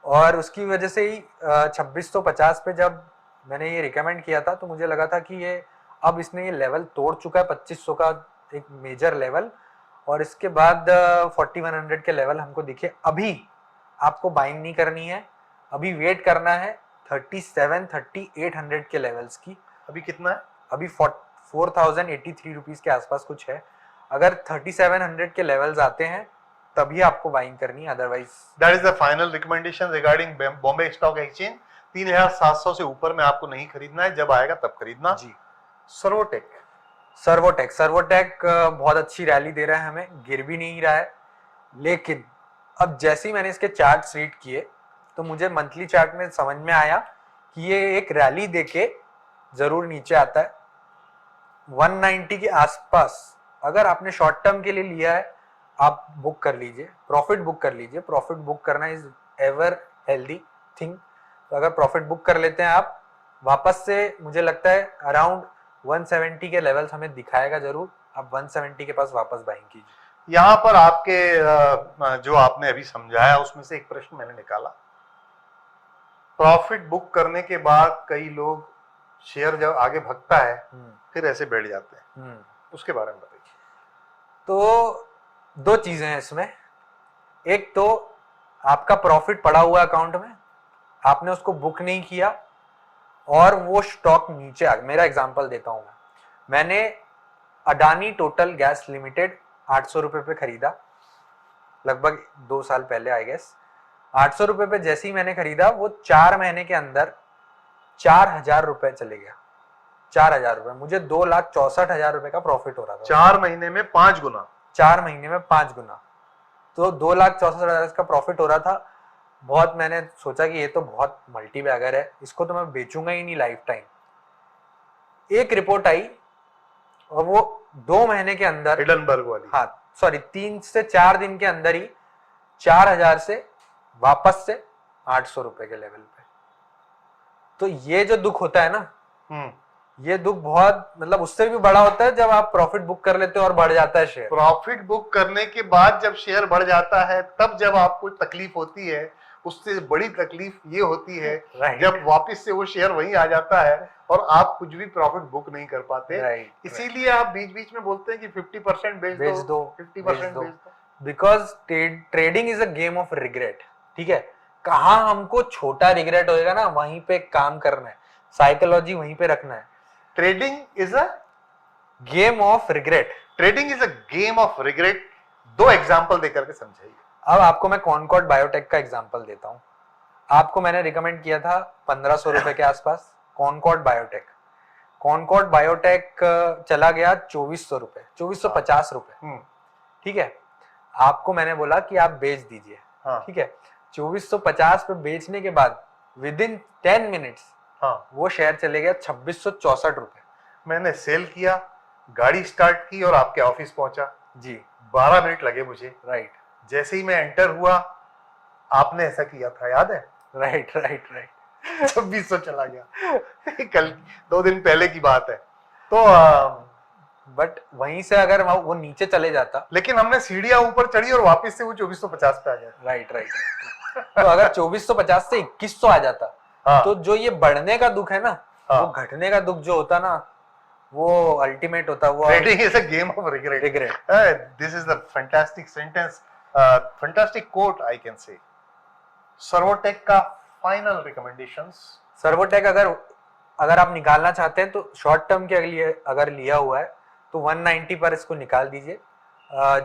और उसकी वजह से ही 2650 पे जब मैंने ये रिकमेंड किया था तो मुझे लगा था कि ये अब इसने ये लेवल तोड़ चुका है, 2500 का एक मेजर लेवल, और इसके बाद 4100 के लेवल हमको दिखे। अभी आपको बाइंग नहीं करनी है, अभी वेट करना है 37-3800 के लेवल्स की। अभी कितना है? अभी 4083 रुपीज के आसपास कुछ है। अगर 3700 के लेवल्स आते हैं तभी आपको बाइंग करनी है, otherwise that is the final recommendation regarding Bombay stock exchange. 3700 से ऊपर में आपको नहीं खरीदना है, जब आएगा तब खरीदना जी। सर्वोटेक बहुत अच्छी रैली दे रहा है हमें, गिर भी नहीं रहा है। लेकिन अब जैसे ही मैंने इसके चार्ट रीड किए तो मुझे मंथली चार्ट में समझ में आया कि ये एक रैली देके जरूर नीचे आता है 190 के आसपास। अगर आपने शॉर्ट टर्म के लिए लिया है आप बुक कर लीजिए, प्रॉफिट बुक कर लीजिए। प्रॉफिट बुक करना इज एवर हेल्दी थिंग। तो अगर प्रॉफिट बुक कर लेते हैं आप, वापस से मुझे लगता है अराउंड 170 के लेवल्स हमें दिखाएगा जरूर। आप 170 के पास वापस बाइंग कीजिए। यहाँ पर आपके जो आपने अभी समझाया उसमें से एक प्रश्न मैंने निकाला। प्रॉफिट बुक करने के बाद कई लोग शेयर जब आगे भगता है फिर ऐसे बैठ जाते हैं, उसके बारे में बताइए। तो दो चीजें हैं इसमें। एक तो आपका प्रॉफिट पड़ा हुआ अकाउंट में, आपने उसको बुक नहीं किया और वो स्टॉक नीचे आ गया। मेरा एग्जांपल देता हूं मैंने अडानी टोटल गैस लिमिटेड 800 रुपए पे खरीदा, लगभग 2 साल पहले आई गेस। 800 रुपए पे जैसे ही मैंने खरीदा वो 4 महीने के अंदर 4000 रुपए चले गया। 4000 रुपए, मुझे 2,64,000 रुपए का प्रॉफिट हो रहा था। 4 महीने में 5 गुना। 4 महीने में 5 गुना, तो 2,64,000 का प्रॉफिट हो रहा था। बहुत मैंने सोचा कि ये तो बहुत मल्टी बैगर है, इसको तो मैं बेचूंगा ही नहीं लाइफ टाइम। एक रिपोर्ट आई और वो 2 महीने के अंदर, हिडनबर्ग वाली, हाँ सॉरी 3 से 4 दिन के अंदर ही 4000 से वापस से 800 रुपए के लेवल पे। तो ये जो दुख होता है ना, ये दुख बहुत मतलब उससे भी बड़ा होता है जब आप प्रॉफिट बुक कर लेते हो और बढ़ जाता है शेयर। प्रॉफिट बुक करने के बाद जब शेयर बढ़ जाता है तब जब आपको तकलीफ होती है, उससे बड़ी तकलीफ ये होती है जब वापस से वो शेयर वहीं आ जाता है और आप कुछ भी प्रॉफिट बुक नहीं कर पाते। इसीलिए आप बीच बीच में बोलते हैं कि 50% बेच दो, 50% बेच दो। Because trading is a game of regret. ठीक है, कहाँ हमको छोटा रिग्रेट होएगा ना वहीं पे काम करना है, साइकोलॉजी वहीं पे रखना है। Trading is a game of regret. Trading is a game of regret. 2 example देकर के समझाइए। अब आपको मैं कॉनकॉर्ड बायोटेक का एग्जांपल देता हूं। आपको मैंने रिकमेंड किया था 1500 रुपए के आसपास कॉनकॉर्ड बायोटेक। कॉनकॉर्ड बायोटेक चला गया 2400 रुपए, 2450 रुपए। ठीक है, आपको मैंने बोला कि आप बेच दीजिए। हाँ। ठीक है, 2450 पे बेचने के बाद विद इन 10 मिनट्स वो शेयर चले गया 2664 रुपए। मैंने सेल किया, गाड़ी स्टार्ट की और आपके ऑफिस पहुंचा जी। 12 मिनट लगे मुझे। राइट जैसे ही मैं एंटर हुआ आपने ऐसा किया था, याद है? राइट राइट राइट 2600 चला गया। कल 2 दिन पहले की बात है। तो बट वहीं से अगर वो नीचे चले जाता, लेकिन हमने सीढ़ियां ऊपर चढ़ी और वापस से वो 2450 पे आ गया। राइट राइट तो अगर 2450 से 2100 आ जाता, तो जो ये बढ़ने का दुख है ना, वो घटने का दुख जो होता ना, वो अल्टीमेट होता। वो trading is a game of regret. This is the fantastic sentence, fantastic quote I can say. Servotech का फाइनल रिकमेंडेशंस। सर्वोटेक अगर आप निकालना चाहते हैं तो शॉर्ट टर्म के लिए अगर लिया हुआ है तो 190 पर इसको निकाल दीजिए।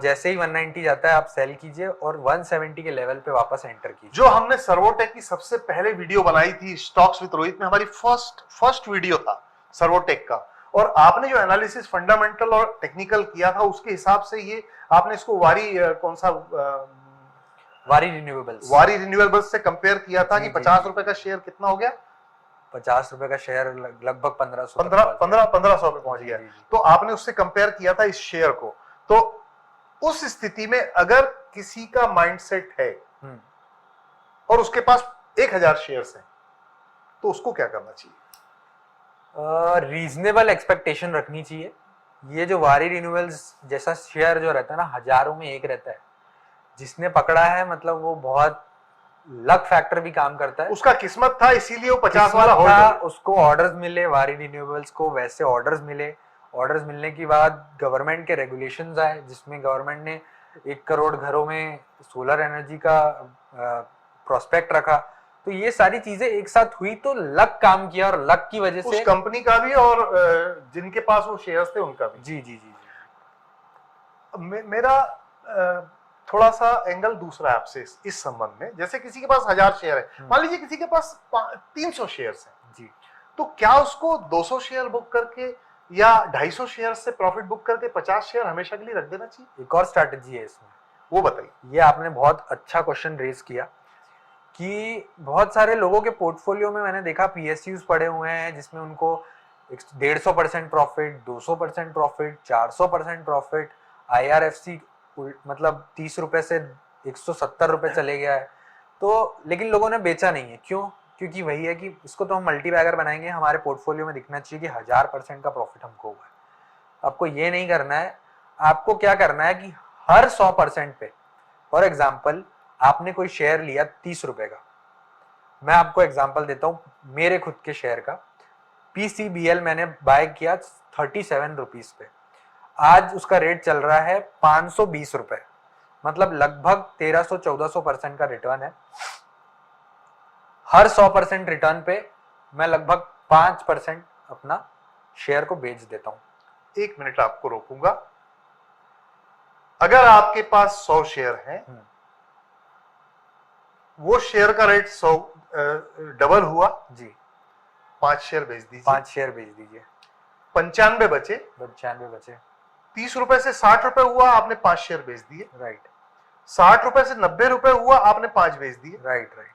जैसे ही 190 जाता है आप सेल कीजिए और 170 के लेवल पे वापस एंटर कीजिए। जो हमने सर्वोटेक की सबसे पहले वीडियो बनाई थी स्टॉक्स विद रोहित में, हमारी फर्स्ट वीडियो था सर्वोटेक का, और आपने जो एनालिसिस फंडामेंटल और टेक्निकल किया था उसके हिसाब से ये आपने इसको वारी रिन्यूएबल्स से कंपेयर किया था कि 50 रुपए का शेयर कितना हो गया? 50 रुपए का शेयर लगभग 1500 पे पहुंच गया। तो आपने उससे कंपेयर किया था इस शेयर को। तो उस स्थिति में अगर किसी का माइंडसेट है और उसके पास 1000 शेयर्स हैं तो उसको क्या करना चाहिए? रीजनेबल एक्सपेक्टेशन रखनी चाहिए। ये जो वारी रिन्यूअल्स जैसा शेयर जो रहता है ना, हजारों में एक रहता है, जिसने पकड़ा है मतलब वो बहुत लक फैक्टर भी काम करता है। उसका किस्मत था, इसीलिए वो 50 वाला होल्ड था। उसको ऑर्डर्स मिले, वारी रिन्यूएबल्स को वैसे ऑर्डर्स मिले। ऑर्डर्स मिलने के बाद गवर्नमेंट के रेगुलेशंस आए, जिसमें गवर्नमेंट ने 1 करोड़ घरों में सोलर एनर्जी का प्रोस्पेक्ट रखा। तो ये सारी चीजें एक साथ हुई तो लक काम किया, और लक की वजह से उस कंपनी का भी और जिनके पास वो शेयर्स थे उनका भी। जी जी जी, मेरा थोड़ा सा एंगल दूसरा है आपसे इस संबंध में। जैसे किसी के पास 1000 शेयर है, मान लीजिए किसी के पास 300 शेयर्स हैं जी, तो क्या उसको 200 शेयर बुक करके या 250 शेयर से प्रॉफिट बुक करके 50 शेयर हमेशा के लिए रख देना चाहिए? एक और स्ट्रैटेजी है इसमें, वो बताइए। ये आपने बहुत अच्छा क्वेश्चन रेज किया कि बहुत सारे लोगों के पोर्टफोलियो में मैंने देखा पीएसयूज पड़े हुए हैं जिसमें उनको 150% प्रॉफिट, 200% प्रॉफिट, 400% प्रॉफिट, आईआरएफसी मतलब 30 रुपए से 170 रुपए चले गया है। तो लेकिन लोगों ने बेचा नहीं है। क्यों? क्योंकि वही है कि इसको तो हम मल्टी बैगर बनाएंगे, हमारे पोर्टफोलियो में दिखना चाहिए कि 1000% का प्रॉफिट हमको हुआ है। आपको ये नहीं करना है। आपको क्या करना है कि हर 100% पे, फॉर एग्जाम्पल आपने कोई शेयर लिया 30 रुपए का, मैं आपको एग्जाम्पल देता हूं मेरे खुद के शेयर का। पीसीबीएल मैंने बाय किया 37 रुपीज पे, आज उसका रेट चल रहा है 520 रुपए, मतलब लगभग 1300-1400% का रिटर्न है। हर 100% रिटर्न पे मैं लगभग 5% अपना शेयर को बेच देता हूं। 1 मिनट आपको रोकूंगा। अगर आपके पास 100 शेयर हैं, वो शेयर का रेट 100 डबल हुआ जी, 5 शेयर बेच दीजिए। 5 शेयर बेच दीजिए, 95 बचे। 30 रुपए से 60 रुपए हुआ, आपने 5 शेयर बेच दिए। राइट। 60 रुपए से 90 रुपए हुआ, आपने 5 बेच दिए। Right right.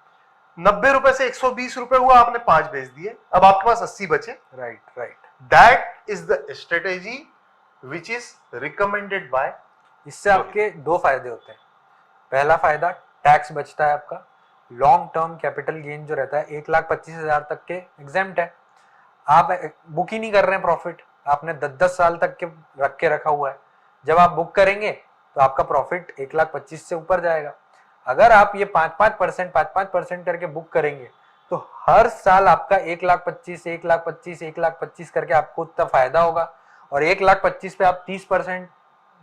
90 रुपए से 120 रुपए हुआ, आपने 5 बेच दिए। अब आपके पास 80 बचे। Right right. That is the strategy which is recommended by. इससे आपके 2 फायदे होते हैं। पहला फायदा, टैक्स बचता है आपका। लॉन्ग टर्म कैपिटल गेन जो रहता है 1,25,000 तक के एग्जेम्प्ट है। आप बुक ही नहीं कर रहे हैं प्रॉफिट, आपने 10-10 साल तक के रखा हुआ है। जब आप बुक करेंगे तो आपका प्रॉफिट 1,25,000 से ऊपर जाएगा। अगर आप ये 5-5% करके बुक करेंगे तो हर साल आपका 1,25,000 करके आपको उतना फायदा होगा। और 1,25,000 पे आप 30%,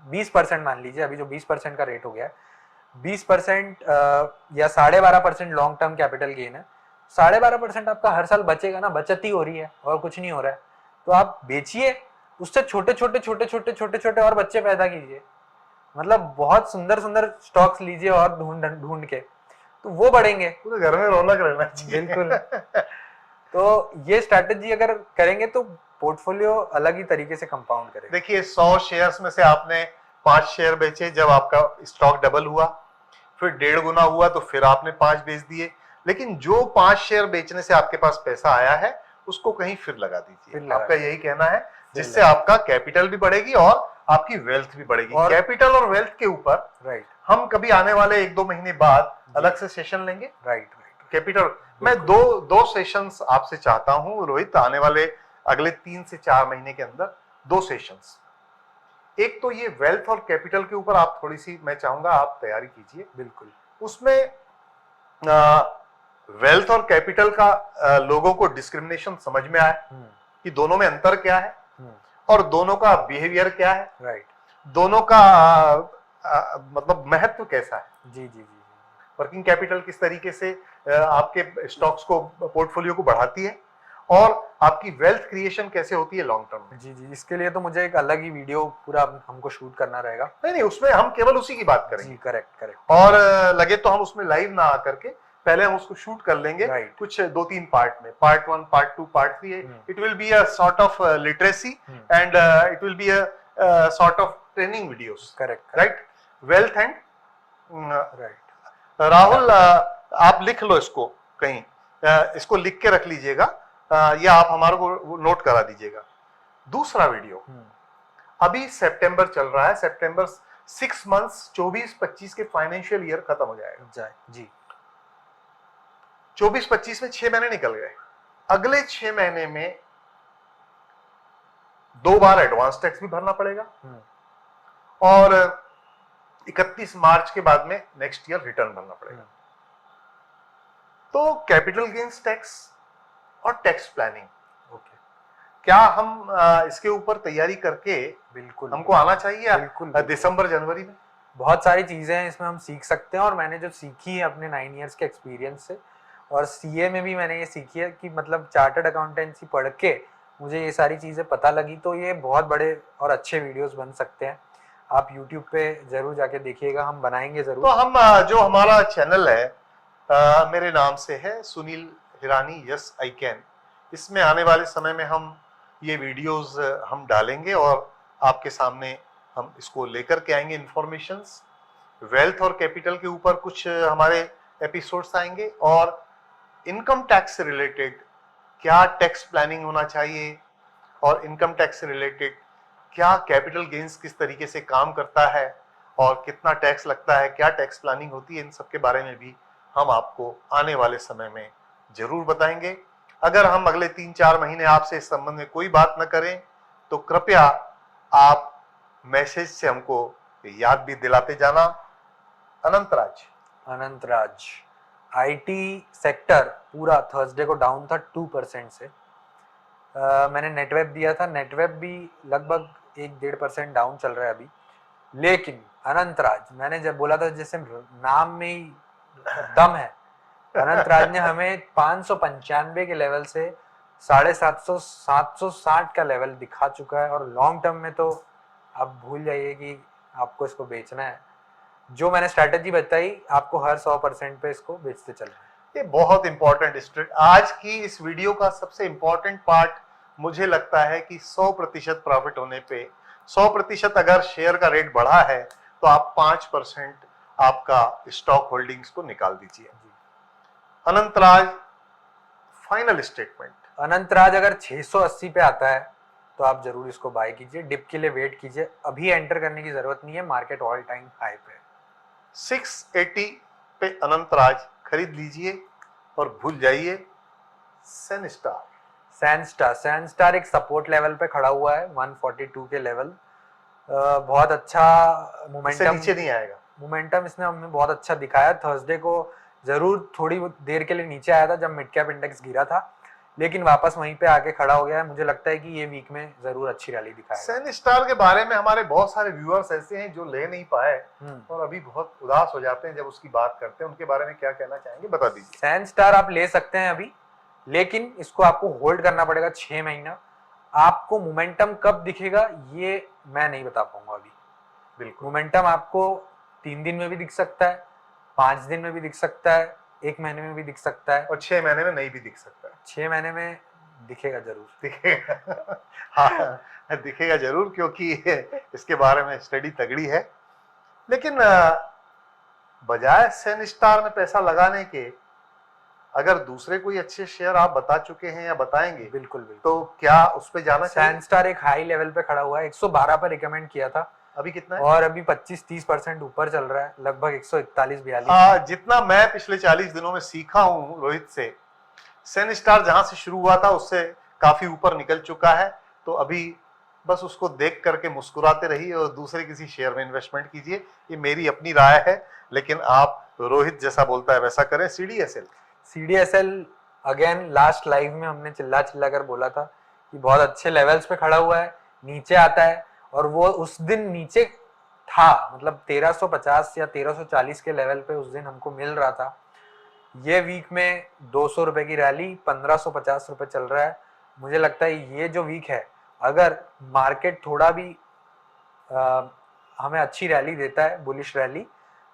20% मान लीजिए, अभी जो 20% का रेट हो गया है, 20% या 12.5% लॉन्ग टर्म कैपिटल गेन है। 12.5% आपका हर साल बचेगा ना, बचत ही हो रही है और कुछ नहीं हो रहा है। तो आप बेचिए, उससे छोटे छोटे और बच्चे पैदा कीजिए। मतलब बहुत सुंदर सुंदर स्टॉक्स लीजिए और ढूंढ के, तो वो बढ़ेंगे। पूरे घर में रौनक रहना चाहिए। बिल्कुल। तो ये स्ट्रैटेजी अगर करेंगे तो पोर्टफोलियो अलग ही तरीके से कंपाउंड करेगा। देखिए 100 शेयर्स में से आपने 5 शेयर बेचे, जब आपका स्टॉक डबल हुआ, फिर 1.5 गुना हुआ तो फिर आपने 5 बेच दिए, लेकिन जो 5 शेयर बेचने से आपके पास पैसा आया है उसको कहीं फिर लगा दीजिए। आपका यही कहना है, जिससे आपका कैपिटल भी बढ़ेगी और आपकी वेल्थ भी बढ़ेगी। कैपिटल और वेल्थ के ऊपर राइट हम कभी आने वाले 1-2 महीने बाद अलग से सेशन लेंगे। राइट कैपिटल मैं दो सेशंस आपसे चाहता हूं रोहित, आने वाले अगले 3 से 4 महीने के अंदर 2 सेशंस। एक तो ये वेल्थ और कैपिटल के ऊपर आप थोड़ी सी, मैं चाहूंगा आप तैयारी कीजिए। बिल्कुल। उसमें वेल्थ और कैपिटल का लोगों को डिस्क्रिमिनेशन समझ में आए कि दोनों में अंतर क्या है और दोनों का बिहेवियर क्या है, राइट, दोनों का मतलब महत्व कैसा है। जी जी जी। वर्किंग कैपिटल किस तरीके से आपके स्टॉक्स को, पोर्टफोलियो को बढ़ाती है, और आपकी वेल्थ क्रिएशन कैसे होती है लॉन्ग टर्म में। जी जी, इसके लिए तो मुझे एक अलग ही वीडियो पूरा हमको शूट करना रहेगा। नहीं, उसमें हम केवल उसी की बात करेंगे। जी, करेक्ट करेक्ट। और लगे तो हम उसमें लाइव ना आकर के पहले हम उसको शूट कर लेंगे, कुछ 2-3 पार्ट में, part 1, part 2, part 3। It will be a sort of literacy and it will be a sort of training videos. Correct, right, wealth and right. Rahul आप लिख लो इसको कहीं, इसको लिख के रख लीजिएगा, या आप हमारे को नोट करा दीजिएगा। दूसरा वीडियो, अभी सितंबर चल रहा है, सितंबर 6 मंथ्स 24-25 के फाइनेंशियल ईयर खत्म हो जाएगा जी। 24-25 में 6 महीने निकल गए। अगले 6 महीने में 2 बार एडवांस टैक्स भी भरना पड़ेगा और 31 मार्च के बाद में नेक्स्ट ईयर रिटर्न भरना पड़ेगा। तो कैपिटल गेन्स टैक्स और टैक्स प्लानिंग, क्या हम इसके ऊपर तैयारी करके बिल्कुल हमको आना चाहिए बिल्कुल, दिसंबर जनवरी में। बहुत सारी चीजें हैं इसमें हम सीख सकते हैं, और मैंने जो सीखी है अपने 9 इयर्स के एक्सपीरियंस से, और सीए में भी मैंने ये सीखी है कि मतलब चार्टर्ड अकाउंटेंसी पढ़ के मुझे ये सारी चीजें पता लगी। तो ये बहुत बड़े और अच्छे वीडियोस बन सकते हैं, आप यूट्यूब पे जरूर जाके देखिएगा, हम बनाएंगे जरूर। तो हम जो हमारा चैनल है मेरे नाम से है, Sunil Hirani yes I can, इसमें आने वाले समय में हम ये वीडियोस हम डालेंगे और आपके सामने हम इसको लेकर के आएंगे इंफॉर्मेशंस। वेल्थ और कैपिटल के ऊपर कुछ हमारे एपिसोड्स आएंगे, और इनकम टैक्स से रिलेटेड क्या टैक्स प्लानिंग होना चाहिए, और इनकम टैक्स से रिलेटेड क्या कैपिटल गेन्स किस तरीके से काम करता है और कितना टैक्स लगता है, क्या टैक्स प्लानिंग होती है, इन सब के बारे में भी हम आपको आने वाले समय में जरूर बताएंगे। अगर हम अगले 3-4 महीने आपसे इस संबंध में कोई बात न करें तो कृपया आप मैसेज से हमको याद भी दिलाते जाना। अनंतराज, आईटी सेक्टर पूरा थर्सडे को डाउन था 2% से। मैंने नेटवेब दिया था, नेटवेब भी लगभग 1-1.5% डाउन चल रहा है अभी। लेकिन अनंतराज, मैंने जब बोला था, जैसे नाम में ही दम है, अनंतराज ने हमें 595 के लेवल से 750 760 का लेवल दिखा चुका है, और लॉन्ग टर्म में तो आप भूल जाइए कि आपको इसको बेचना है। जो मैंने स्ट्रैटेजी बताई आपको, हर 100% पे इसको बेचते चलना है। ये बहुत इंपॉर्टेंट स्ट्रेट, आज की इस वीडियो का सबसे इंपॉर्टेंट पार्ट मुझे लगता है कि 100% प्रॉफिट होने पे 100% अगर शेयर का रेट बढ़ा है तो आप 5% आपका स्टॉक होल्डिंग्स को निकाल दीजिए। अनंतराज फाइनल स्टेटमेंट, अनंतराज अगर 680 पे आता है तो आप जरूर इसको बाय कीजिए, डिप के लिए वेट कीजिए, अभी एंटर करने की जरूरत नहीं है, मार्केट ऑल टाइम हाई पे। 680 पे अनंतराज खरीद लीजिए और भूल जाइए सैनस्टार एक सपोर्ट लेवल पे खड़ा हुआ है, 142 के लेवल। बहुत अच्छा मोमेंटम, नीचे नहीं आएगा। मोमेंटम इसने हमें बहुत अच्छा दिखाया। थर्सडे को जरूर थोड़ी देर के लिए नीचे आया था जब मिड कैप इंडेक्स गिरा था, लेकिन वापस वहीं पे आके खड़ा हो गया है। मुझे लगता है कि ये वीक में जरूर अच्छी रैली दिखाएगा। सैनस्टार के बारे में हमारे बहुत सारे व्यूअर्स ऐसे हैं जो ले नहीं पाए और अभी बहुत उदास हो जाते हैं जब उसकी बात करते हैं, उनके बारे में क्या कहना चाहेंगे, बता दीजिए। सैनस्टार आप ले सकते हैं अभी, लेकिन इसको आपको होल्ड करना पड़ेगा 6 महीना। आपको मोमेंटम कब दिखेगा ये मैं नहीं बता पाऊंगा अभी। बिल्कुल, मोमेंटम आपको 3 दिन में भी दिख सकता है, 5 दिन में भी दिख सकता है, 1 महीने में भी दिख सकता है, और 6 महीने में नहीं भी दिख सकता है। 6 महीने में दिखेगा जरूर। दिखेगा। हाँ, दिखेगा जरूर, क्योंकि इसके बारे में स्टडी तगड़ी है। लेकिन बजाय सेन स्टार में पैसा लगाने के, अगर दूसरे कोई अच्छे शेयर आप बता चुके हैं या बताएंगे, बिल्कुल बिल्कुल। तो क्या उस पे जाना चाहिए? सैनस्टार एक हाई लेवल पे खड़ा हुआ है, 112 पे रिकमेंड किया था, अभी कितना है? और अभी 25-30% ऊपर चल रहा है, लगभग 141-42। जितना मैं पिछले 40 दिनों में सीखा हूं रोहित से, सेन स्टार जहां से शुरू हुआ था उससे काफी ऊपर निकल चुका है। तो अभी बस उसको देख करके मुस्कुराते रहिए और दूसरे किसी शेयर में इन्वेस्टमेंट कीजिए। ये मेरी अपनी राय है, लेकिन आप रोहित जैसा बोलता है वैसा करें। CDSL अगेन लास्ट लाइव में हमने चिल्ला चिल्ला कर बोला था कि बहुत अच्छे लेवल्स पे खड़ा हुआ है, नीचे आता है, और वो उस दिन नीचे था, मतलब 1350 या 1340 के लेवल पे उस दिन हमको मिल रहा था। ये वीक में 200 रुपए की रैली, 1550 रुपए चल रहा है। मुझे लगता है ये जो वीक है, अगर मार्केट थोड़ा भी हमें अच्छी रैली देता है, बुलिश रैली,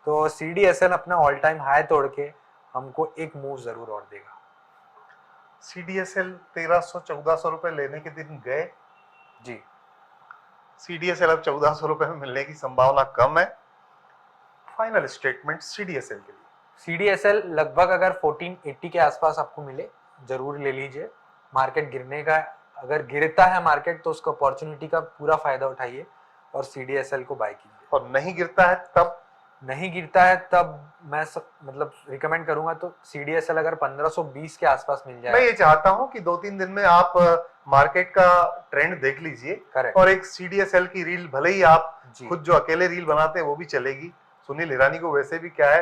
तो CDSL अपना ऑल टाइम हाई तोड़ के हमको एक मूव जरूर और देगा। CDSL 1300-1400 रुपए लेने के दिन गए जी। CDSL अब 1400 रुपए में मिलने की संभावना कम है। फाइनल स्टेटमेंट CDSL के लिए? CDSL लगभग अगर 1480 के आसपास आपको मिले, जरूर ले लीजिए। मार्केट गिरने का, अगर गिरता है मार्केट तो उसको अपॉर्चुनिटी का पूरा फायदा उठाइए और CDSL को बाय कीजिए। और नहीं गिरता है तब? नहीं गिरता है तब मैं मतलब रिकमेंड करूंगा तो CDSL अगर 1520 के आसपास मिल जाए। मैं ये चाहता हूं कि 2-3 दिन में आप मार्केट का ट्रेंड देख लीजिए। करेक्ट। और एक CDSL की रील, भले ही आप खुद जो अकेले रील बनाते हैं वो भी चलेगी। सुनील हिरानी को वैसे भी क्या है,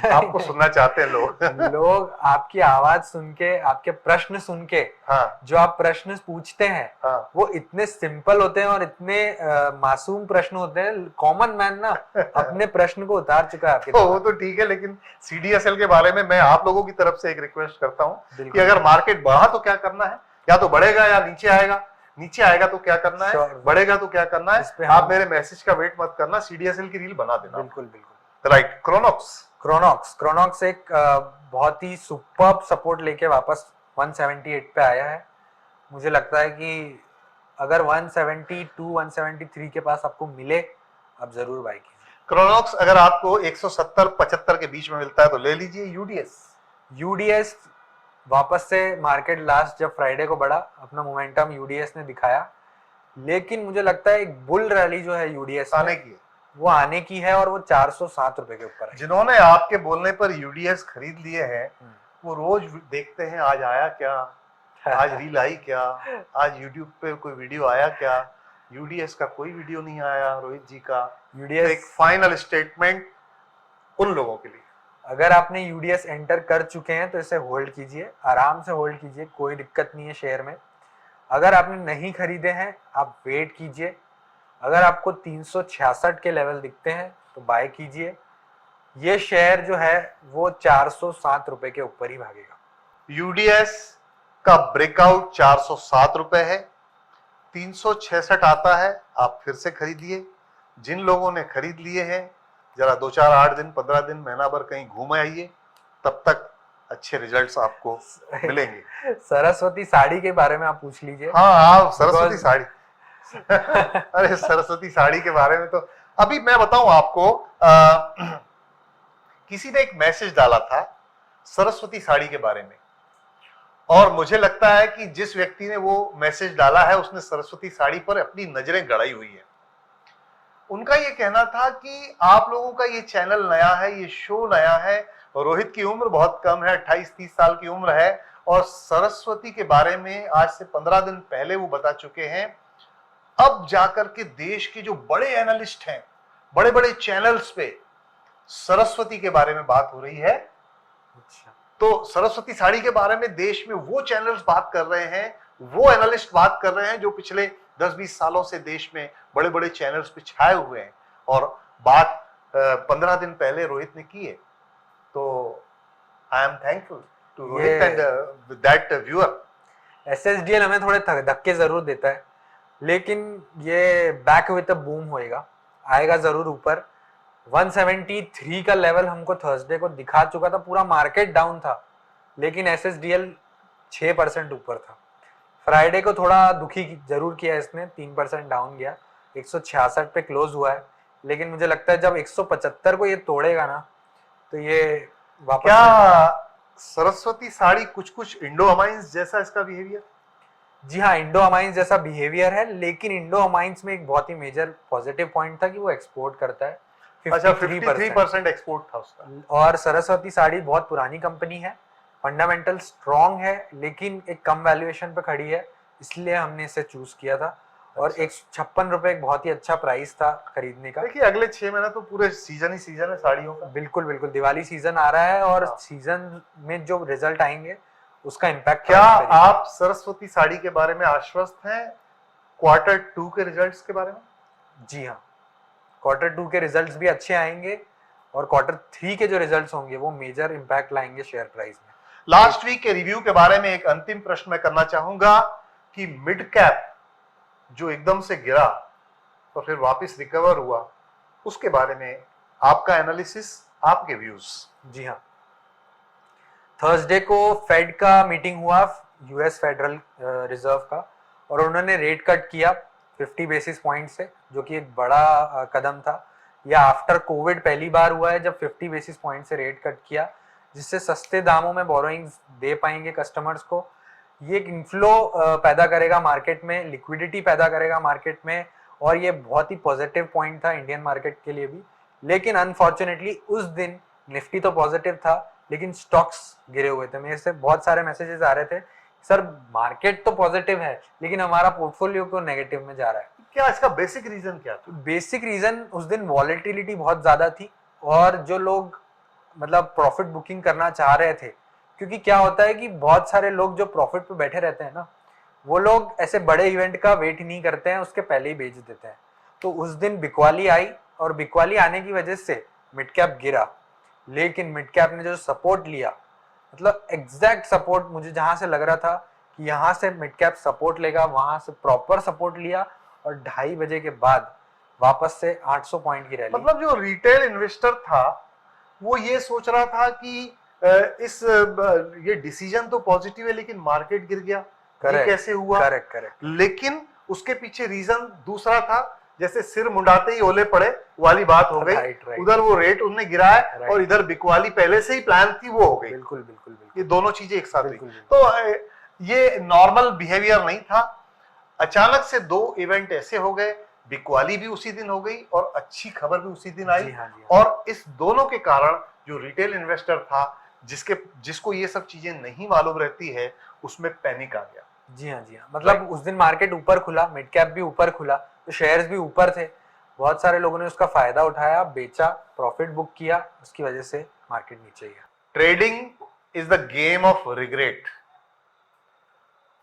आपको सुनना चाहते हैं लोग आपकी आवाज सुन के, आपके प्रश्न सुन के, हाँ, जो आप प्रश्न पूछते हैं, हाँ, वो इतने सिंपल होते हैं और इतने मासूम प्रश्न होते हैं। कॉमन मैन ना अपने प्रश्न को उतार चुका है आपके। वो तो ठीक है, लेकिन CDSL के बारे में मैं आप लोगों की तरफ से एक रिक्वेस्ट करता हूं कि अगर मार्केट बढ़ा तो क्या करना है, या तो बढ़ेगा या नीचे आएगा। नीचे आएगा तो क्या करना है, बढ़ेगा तो क्या करना है। आप मेरे मैसेज का वेट मत करना, CDSL की रील बना देना। बिल्कुल बिल्कुल। राइट। क्रोनॉक्स एक बहुत ही सुपर्ब सपोर्ट लेके वापस 178 पे आया है। मुझे लगता है कि अगर 172-173 के पास आपको मिले, आप जरूर बाय कीजिए। क्रोनॉक्स अगर आपको 170-75 के बीच में मिलता है तो ले लीजिए। यूडीएस वापस से मार्केट लास्ट जब फ्राइडे को बढ़ा, अपना मोमेंटम यूडीएस ने दिखाया, लेकिन मुझे लगता है एक बुल रैली जो है यूडीएस आने की है, वो आने की है, और वो 407 रुपए के ऊपर है। जिन्होंने आपके बोलने पर यूडीएस खरीद लिए हैं, वो रोज देखते हैं आज आया क्या, आज रील आई क्या, आज यूट्यूब पे कोई वीडियो आया क्या। यूडीएस का कोई वीडियो नहीं आया रोहित जी का। यूडीएस एक फाइनल स्टेटमेंट उन लोगों के लिए, अगर आपने यूडीएस एंटर कर चुके हैं तो इसे होल्ड कीजिए, आराम से होल्ड कीजिए, कोई दिक्कत नहीं है शेयर में। अगर आपने नहीं खरीदे हैं, आप वेट कीजिए। अगर आपको 366 के लेवल दिखते हैं तो बाय कीजिए। ये शेयर जो है वो 407 रुपए के ऊपर ही भागेगा। यूडीएस का ब्रेकआउट 407 रुपए है, 366 आता है, आप फिर से खरीदिए। जिन लोगों ने खरीद लिए हैं, जरा 2-4 8 दिन 15 दिन महीना भर कहीं घूम आइए, तब तक अच्छे रिजल्ट्स आपको मिलेंगे। सरस्वती साड़ी के बारे में आप पूछ लीजिए। हाँ, आप सरस्वती साड़ी अरे सरस्वती साड़ी के बारे में तो अभी मैं बताऊं आपको, किसी ने एक मैसेज डाला था सरस्वती साड़ी के बारे में, और मुझे लगता है कि जिस व्यक्ति ने वो मैसेज डाला है उसने सरस्वती साड़ी पर अपनी नजरें गड़ाई हुई है। उनका ये कहना था कि आप लोगों का ये चैनल नया है, ये शो नया है, रोहित की उम्र बहुत कम है, 28-30 साल की उम्र है, और सरस्वती के बारे में आज से 15 दिन पहले वो बता चुके हैं। अब जाकर के देश के जो बड़े एनालिस्ट हैं, बड़े बड़े चैनल्स पे सरस्वती के बारे में बात हो रही है। अच्छा। तो सरस्वती साड़ी के बारे में देश में वो चैनल्स बात कर रहे हैं, वो एनालिस्ट बात कर रहे हैं जो पिछले 10-20 सालों से देश में बड़े बड़े चैनल्स पे छाए हुए हैं, और बात 15 दिन पहले रोहित ने की है। तो I am thankful to Rohit and that viewer. SSDL हमें थोड़े धक्के जरूर देता है, लेकिन ये बैक विद अ बूम होएगा, आएगा जरूर ऊपर। 173 का लेवल हमको थर्सडे को दिखा चुका था, पूरा मार्केट डाउन था, लेकिन SSDL 6% ऊपर था। फ्राइडे को थोड़ा दुखी जरूर किया इसने, 3% डाउन गया, 166 पे क्लोज हुआ है। लेकिन मुझे लगता है जब 175 को ये तोड़ेगा ना तो ये वापस क्या सरस्वती साड़ी कुछ कुछ इंडो अमाइंस जैसा इसका बिहेवियर? जी हाँ, इंडो अमाइंस जैसा बिहेवियर है, लेकिन इंडो अमाइंस में एक बहुत ही मेजर पॉजिटिव पॉइंट था कि वो एक्सपोर्ट करता है। अच्छा, 53% एक्सपोर्ट था उसका। और सरस्वती साड़ी बहुत पुरानी कंपनी है, फंडामेंटल स्ट्रॉन्ग है, लेकिन एक कम वैल्यूएशन पे खड़ी है, इसलिए हमने इसे चूज किया था। और 156 रुपए एक बहुत ही अच्छा प्राइस था खरीदने का। देखिए अगले 6 महीने तो पूरे सीजन ही सीजन है साड़ियों का। बिल्कुल बिल्कुल, दिवाली सीजन आ रहा है और हाँ। सीजन में जो रिजल्ट आएंगे उसका इम्पैक्ट क्या आप सरस्वती साड़ी के बारे में आश्वस्त हैं Q2 के रिजल्ट्स के बारे में? जी हाँ, Q2 के रिजल्ट्स भी अच्छे आएंगे और Q3 के जो रिजल्ट्स होंगे वो मेजर इम्पैक्ट लाएंगे शेयर प्राइस में। लास्ट वीक के रिव्यू के बारे में एक अंतिम प्रश्न मैं करना चाहूंगा कि मिड कैप जो एकदम से गिरा तो फिर वापस रिकवर हुआ, उसके बारे में आपका एनालिसिस, आपके व्यूज। जी हाँ, थर्सडे को फेड का मीटिंग हुआ, यूएस फेडरल रिजर्व का, और उन्होंने रेट कट किया 50 बेसिस पॉइंट से, जो कि एक बड़ा कदम था। यह आफ्टर कोविड पहली बार हुआ है जब 50 बेसिस पॉइंट से रेट कट किया, जिससे सस्ते दामों में बोरोइंग्स दे पाएंगे कस्टमर्स को। ये एक इनफ्लो पैदा करेगा मार्केट में, लिक्विडिटी पैदा करेगा मार्केट में, और ये बहुत ही पॉजिटिव पॉइंट था इंडियन मार्केट के लिए भी। लेकिन अनफॉर्चुनेटली उस दिन निफ्टी तो पॉजिटिव था लेकिन स्टॉक्स गिरे हुए थे। मेरे से बहुत सारे मैसेजेस आ रहे थे, सर मार्केट तो पॉजिटिव है लेकिन हमारा पोर्टफोलियो को नेगेटिव में जा रहा है। क्या इसका बेसिक रीजन क्या था? बेसिक रीजन उस दिन वॉलेटिलिटी बहुत ज्यादा थी, और जो लोग मतलब प्रॉफिट बुकिंग करना चाह रहे थे, क्योंकि क्या होता है कि बहुत सारे लोग जो प्रॉफिट पे बैठे रहते हैं ना, वो लोग ऐसे बड़े इवेंट का वेट नहीं करते हैं, उसके पहले ही बेच देते हैं। तो उस दिन बिकवाली आई, और बिकवाली आने की वजह से मिड कैप गिरा। लेकिन मिड कैप ने जो सपोर्ट लिया, मतलब एग्जैक्ट सपोर्ट, मुझे जहां से लग रहा था कि यहाँ से मिड कैप सपोर्ट लेगा, वहां से प्रॉपर सपोर्ट लिया, और 2:30 बजे के बाद वापस से 800 पॉइंट की रैली। मतलब जो रिटेल इन्वेस्टर था वो ये सोच रहा था कि ये डिसीजन तो पॉजिटिव है लेकिन मार्केट गिर गया, ये कैसे हुआ? करेक्ट। लेकिन उसके पीछे रीजन दूसरा था, जैसे सिर मुंडाते ही ओले पड़े वाली बात हो गई। right. उधर वो रेट उन्होंने गिराया और इधर बिकवाली पहले से ही प्लान थी वो हो गई। बिल्कुल। ये दोनों चीजें एक साथ हुई। तो ये नॉर्मल बिहेवियर नहीं था। अचानक से दो इवेंट ऐसे हो गए, बिकवाली भी उसी दिन हो गई और अच्छी खबर भी उसी दिन आई। और इस दोनों के कारण जो रिटेल इन्वेस्टर था, जिसको ये सब चीजें नहीं मालूम रहती है, उसमें पैनिक आ गया। जी हाँ, मतलब उस दिन मार्केट ऊपर खुला, मिड कैप भी ऊपर खुला, तो शेयर्स भी ऊपर थे, बहुत सारे लोगों ने उसका फायदा उठाया, बेचा, प्रॉफिट बुक किया, उसकी वजह से मार्केट नीचे गया। Trading is the game of regret.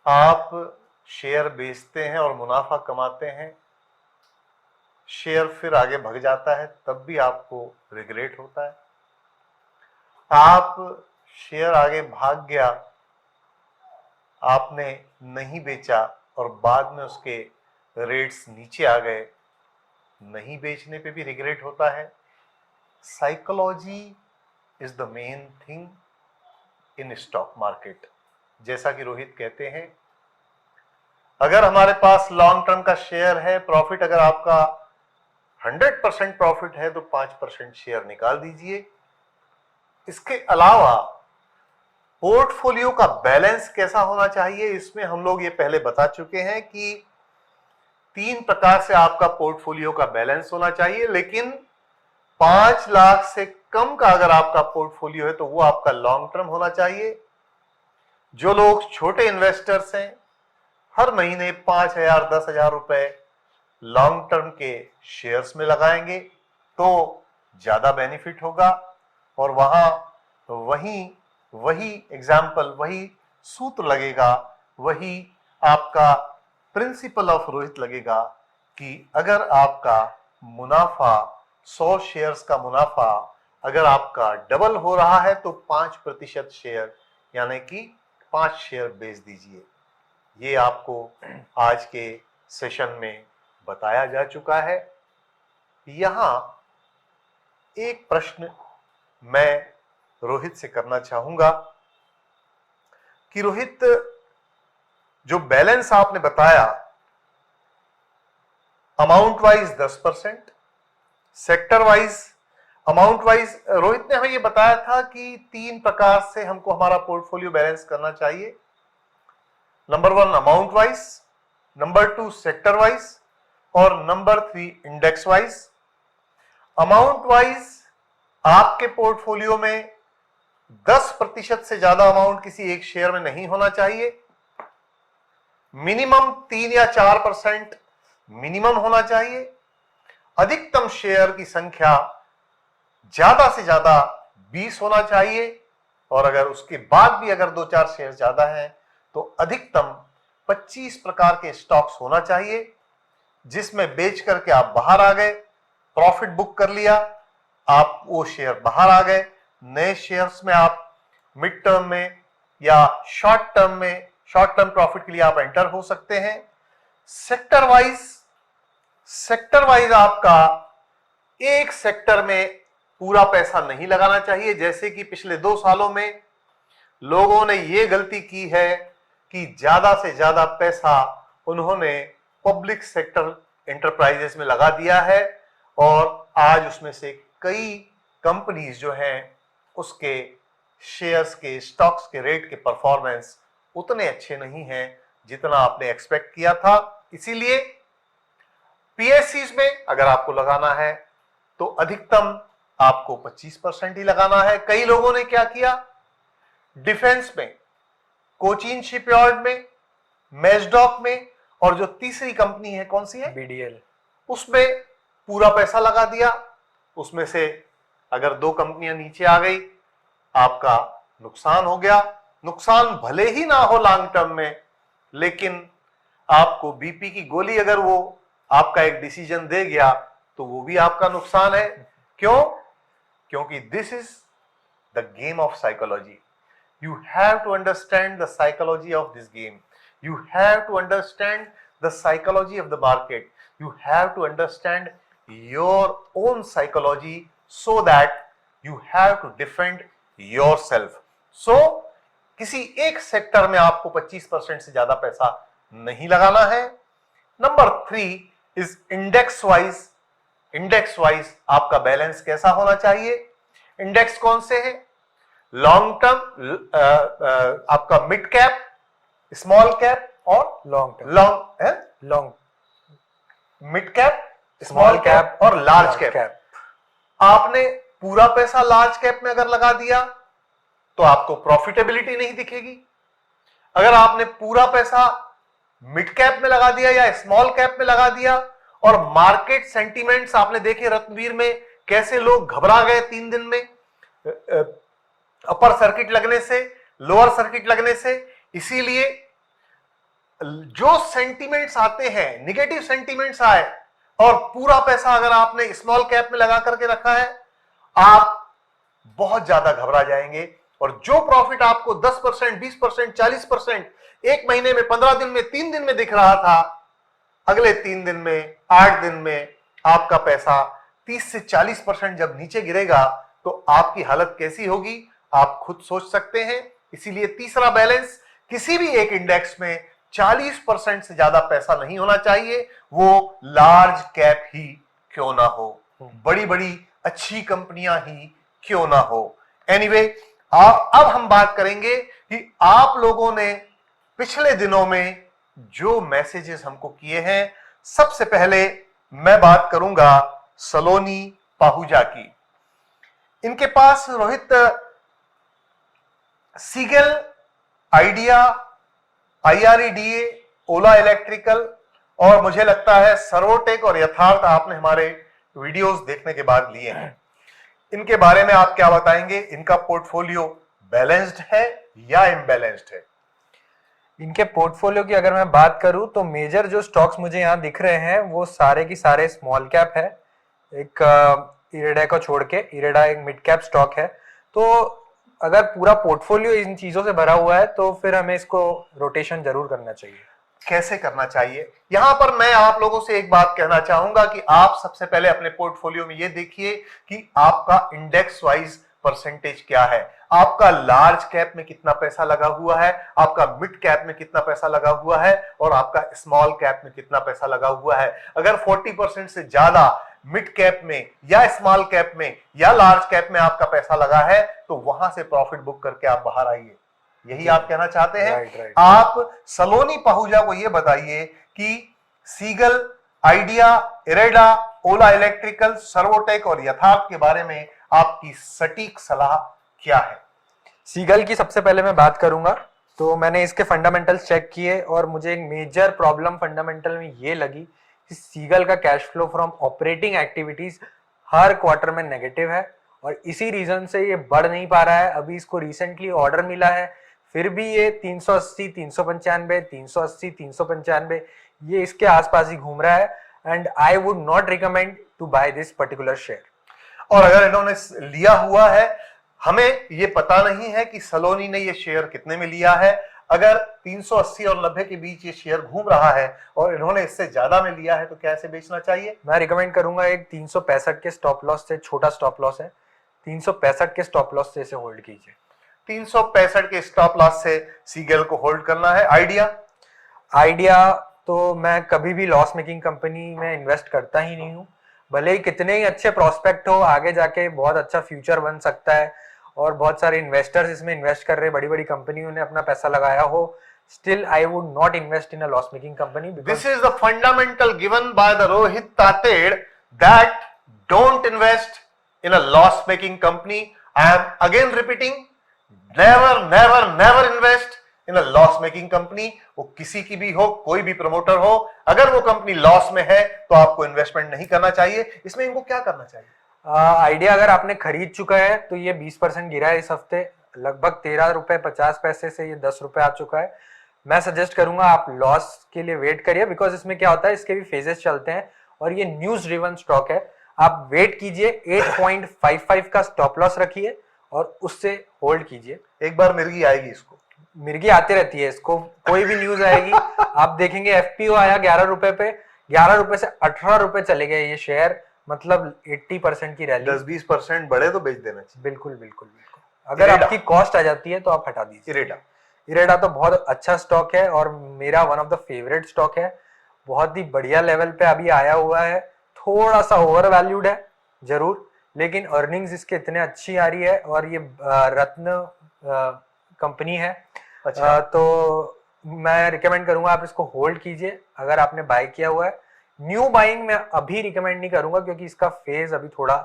आप शेयर बेचते हैं और मुनाफा कमाते हैं, शेयर फिर आगे भाग जाता है, तब भी आपको रिग्रेट होता है। आप शेयर आगे भाग गया, आपने नहीं बेचा और बाद में उसके रेट्स नीचे आ गए, नहीं बेचने पे भी रिग्रेट होता है। Psychology is the main thing in stock market. जैसा कि रोहित कहते हैं, अगर हमारे पास लॉन्ग टर्म का शेयर है, प्रॉफिट अगर आपका 100% प्रॉफिट है तो 5% शेयर निकाल दीजिए। इसके अलावा पोर्टफोलियो का बैलेंस कैसा होना चाहिए, इसमें हम लोग ये पहले बता चुके हैं कि 3 प्रकार से आपका पोर्टफोलियो का बैलेंस होना चाहिए। लेकिन 5 लाख से कम का अगर आपका पोर्टफोलियो है तो वो आपका लॉन्ग टर्म होना चाहिए। जो लोग छोटे इन्वेस्टर्स हैं, हर महीने 5,000 10,000 रुपए लॉन्ग टर्म के शेयर्स में लगाएंगे तो ज्यादा बेनिफिट होगा। और वही एग्जाम्पल, वही सूत्र लगेगा, वही आपका प्रिंसिपल ऑफ रोहित लगेगा कि अगर आपका मुनाफा 100 शेयर्स का मुनाफा अगर आपका डबल हो रहा है तो 5% शेयर यानी कि 5 शेयर बेच दीजिए। ये आपको आज के सेशन में बताया जा चुका है। यहां एक प्रश्न मैं रोहित से करना चाहूंगा कि रोहित, जो बैलेंस आपने बताया amount wise 10%, sector wise amount wise, Rohit ने हमें ये बताया था कि 3 प्रकार से हमको हमारा पोर्टफोलियो बैलेंस करना चाहिए। Number 1 amount wise, number 2 sector wise और number 3 index wise. Amount wise आपके पोर्टफोलियो में 10% से ज्यादा अमाउंट किसी एक शेयर में नहीं होना चाहिए। मिनिमम 3 या 4% मिनिमम होना चाहिए। अधिकतम शेयर की संख्या ज्यादा से ज्यादा 20 होना चाहिए और अगर उसके बाद भी अगर 2-4 शेयर ज्यादा हैं तो अधिकतम 25 प्रकार के स्टॉक्स होना चाहिए, जिसमें बेच करके आप बाहर आ गए, प्रॉफिट बुक कर लिया, आप वो शेयर बाहर आ गए, नए शेयर्स में आप मिड टर्म में या शॉर्ट टर्म प्रॉफिट के लिए आप एंटर हो सकते हैं। सेक्टर वाइज आपका एक सेक्टर में पूरा पैसा नहीं लगाना चाहिए, जैसे कि पिछले 2 सालों में लोगों ने ये गलती की है कि ज्यादा से ज्यादा पैसा उन्होंने पब्लिक सेक्टर एंटरप्राइजेस में लगा दिया है और आज उसमें से कई कंपनीज जो हैं उसके शेयर्स के स्टॉक्स के रेट के परफॉर्मेंस उतने अच्छे नहीं हैं जितना आपने एक्सपेक्ट किया था। इसीलिए पीएससीज में अगर आपको लगाना है तो अधिकतम आपको 25% ही लगाना है। कई लोगों ने क्या किया, डिफेंस में, कोचिन शिपयार्ड में, मैजडॉक में और जो तीसरी कंपनी है कौन सी है, बीडीएल, उसमें पूरा पैसा लगा दिया। उसमें से अगर 2 कंपनियां नीचे आ गई आपका नुकसान हो गया। नुकसान भले ही ना हो लॉन्ग टर्म में, लेकिन आपको बीपी की गोली अगर वो आपका एक डिसीजन दे गया तो वो भी आपका नुकसान है। क्यों? क्योंकि this is the game of psychology. You have to understand the psychology of this game. You have to understand the psychology of the market. You have to understand your own psychology so that you have to defend yourself. So, किसी एक sector में आपको 25% से ज्यादा पैसा नहीं लगाना है। Number 3 is index wise. Index wise आपका बैलेंस कैसा होना चाहिए? इंडेक्स कौन से हैं? लॉन्ग टर्म, आपका मिड कैप, स्मॉल कैप और long mid cap, small cap और लार्ज कैप। आपने पूरा पैसा लार्ज कैप में अगर लगा दिया तो आपको प्रॉफिटेबिलिटी नहीं दिखेगी। अगर आपने पूरा पैसा मिड कैप में लगा दिया या स्मॉल कैप में लगा दिया और मार्केट सेंटीमेंट्स आपने देखे रत्नवीर में कैसे लोग घबरा गए 3 दिन में, अपर सर्किट लगने से, लोअर सर्किट लगने से। इसीलिए जो सेंटीमेंट्स आते हैं, नेगेटिव सेंटीमेंट्स आए और पूरा पैसा अगर आपने स्मॉल कैप में लगा करके रखा है, आप बहुत ज्यादा घबरा जाएंगे और जो प्रॉफिट आपको 10%, 20%, 40% एक महीने में, 15 दिन में, 3 दिन में दिख रहा था, अगले 3 दिन में, 8 दिन में आपका पैसा 30 से 40% जब नीचे गिरेगा तो आपकी हालत कैसी होगी आप खुद सोच सकते हैं। इसीलिए तीसरा बैलेंस, किसी भी एक इंडेक्स में 40% से ज्यादा पैसा नहीं होना चाहिए, वो लार्ज कैप ही क्यों ना हो, बड़ी बड़ी अच्छी कंपनियां ही क्यों ना हो। एनीवे, अब हम बात करेंगे कि आप लोगों ने पिछले दिनों में जो मैसेजेस हमको किए हैं। सबसे पहले मैं बात करूंगा सलोनी पाहुजा की। इनके पास रोहित सीगल, आइडिया, IREDA, ओला इलेक्ट्रिकल और मुझे लगता है सर्वोटेक और यथार्थ आपने हमारे वीडियोस देखने के बाद लिए हैं। इनके बारे में आप क्या बताएंगे? इनका पोर्टफोलियो बैलेंस्ड है या इम्बैलेंस्ड है? इनके पोर्टफोलियो की अगर मैं बात करूं तो मेजर जो स्टॉक्स मुझे यहाँ दिख रहे हैं वो सारे की सारे स्मॉल कैप है। एक इरेडा को छोड़ के, इरेडा एक मिड कैप स्टॉक है। तो अगर पूरा पोर्टफोलियो इन चीजों से भरा हुआ है तो फिर हमें इसको रोटेशन जरूर करना चाहिए। कैसे करना चाहिए? यहां पर मैं आप लोगों से एक बात कहना चाहूंगा कि आप सबसे पहले अपने पोर्टफोलियो में ये देखिए कि आपका इंडेक्स वाइज परसेंटेज क्या है, आपका लार्ज कैप में कितना पैसा लगा हुआ है, आपका मिड कैप में कितना पैसा लगा हुआ है और आपका स्मॉल कैप में कितना पैसा लगा हुआ है। अगर 40% से ज्यादा मिड कैप में या स्मॉल कैप में या लार्ज कैप में आपका पैसा लगा है तो वहां से प्रॉफिट बुक करके आप बाहर आइए। यही आप कहना चाहते हैं। right. आप सलोनी पाहुजा को यह बताइए कि सीगल, आइडिया, इरेडा, ओला इलेक्ट्रिकल, सर्वोटेक और यथार्थ के बारे में आपकी सटीक सलाह क्या है? सीगल की सबसे पहले मैं बात करूंगा तो मैंने इसके फंडामेंटल्स चेक किए और मुझे एक मेजर प्रॉब्लम फंडामेंटल में ये लगी कि सीगल का cash flow from operating activities her quarter में नेगेटिव है और इसी रीजन से ये बढ़ नहीं पा रहा है। अभी इसको रिसेंटली ऑर्डर मिला है, फिर भी ये 380, 395, 380, 395 ये इसके आसपास ही घूम रहा है and I would not recommend to buy this particular share. और अगर इन्होंने लिया हुआ है, हमें ये पता नहीं है कि सलोनी ने ये शेयर कितने में लिया है। अगर 380 और 90 के बीच ये शेयर घूम रहा है और इन्होंने इससे ज्यादा में लिया है तो क्या इसे बेचना चाहिए? मैं रिकमेंड करूंगा एक 365 के स्टॉप लॉस से, छोटा स्टॉप लॉस है, 365 के स्टॉप लॉस से इसे होल्ड कीजिए। 365 के स्टॉप लॉस से सीगल को होल्ड करना है। आइडिया तो मैं कभी भी लॉस मेकिंग कंपनी में इन्वेस्ट करता ही नहीं हूँ, भले ही कितने ही अच्छे प्रोस्पेक्ट हो, आगे जाके बहुत अच्छा फ्यूचर बन सकता है और बहुत सारे इन्वेस्टर्स इसमें इन्वेस्ट कर रहे, बड़ी बड़ी कंपनियों ने अपना पैसा लगाया हो, still I would not invest in a loss making company because this is the fundamental given by the Rohit Tated that don't invest in a loss making company. I am again repeating, never invest in a loss making company. वो किसी की भी हो, कोई भी promoter हो, अगर वो कंपनी लॉस में है तो आपको इन्वेस्टमेंट नहीं करना चाहिए। इसमें इनको क्या करना चाहिए? आइडिया अगर आपने खरीद चुका है तो ये 20% गिरा है इस हफ्ते, लगभग 13 रुपए 50 पैसे से ये 10 रुपए आ चुका है। मैं सजेस्ट करूंगा आप लॉस के लिए वेट करिए, बिकॉज इसमें क्या होता है, इसके भी फेजेस चलते हैं और ये न्यूज ड्रिवन स्टॉक है। आप वेट कीजिए, 8.55 का स्टॉप लॉस रखिए और उससे होल्ड कीजिए। एक बार मिर्गी आएगी, इसको मिर्गी आती रहती है, इसको कोई भी न्यूज आएगी आप देखेंगे एफपीओ आया 11 रुपए पे, 11 रुपए से 18 रुपए चले गए ये शेयर, मतलब 80% की रैली। 10-20% बढ़े तो बेच देना चाहिए। बिल्कुल बिल्कुल बिल्कुल। अगर आपकी कॉस्ट आ जाती है तो आप हटा दीजिए। इरेडा तो बहुत अच्छा स्टॉक है और मेरा one of the favourite stock है, बहुत ही बढ़िया लेवल पे अभी आया हुआ है, थोड़ा सा ओवर वैल्यूड है जरूर, लेकिन अर्निंग्स इसके इतने अच्छी आ रही है और ये रत्न कंपनी है। अच्छा। तो मैं रिकमेंड करूंगा आप इसको होल्ड कीजिए अगर आपने बाय किया हुआ है। न्यू बाइंग मैं अभी रिकमेंड नहीं करूंगा क्योंकि इसका फेज अभी थोड़ा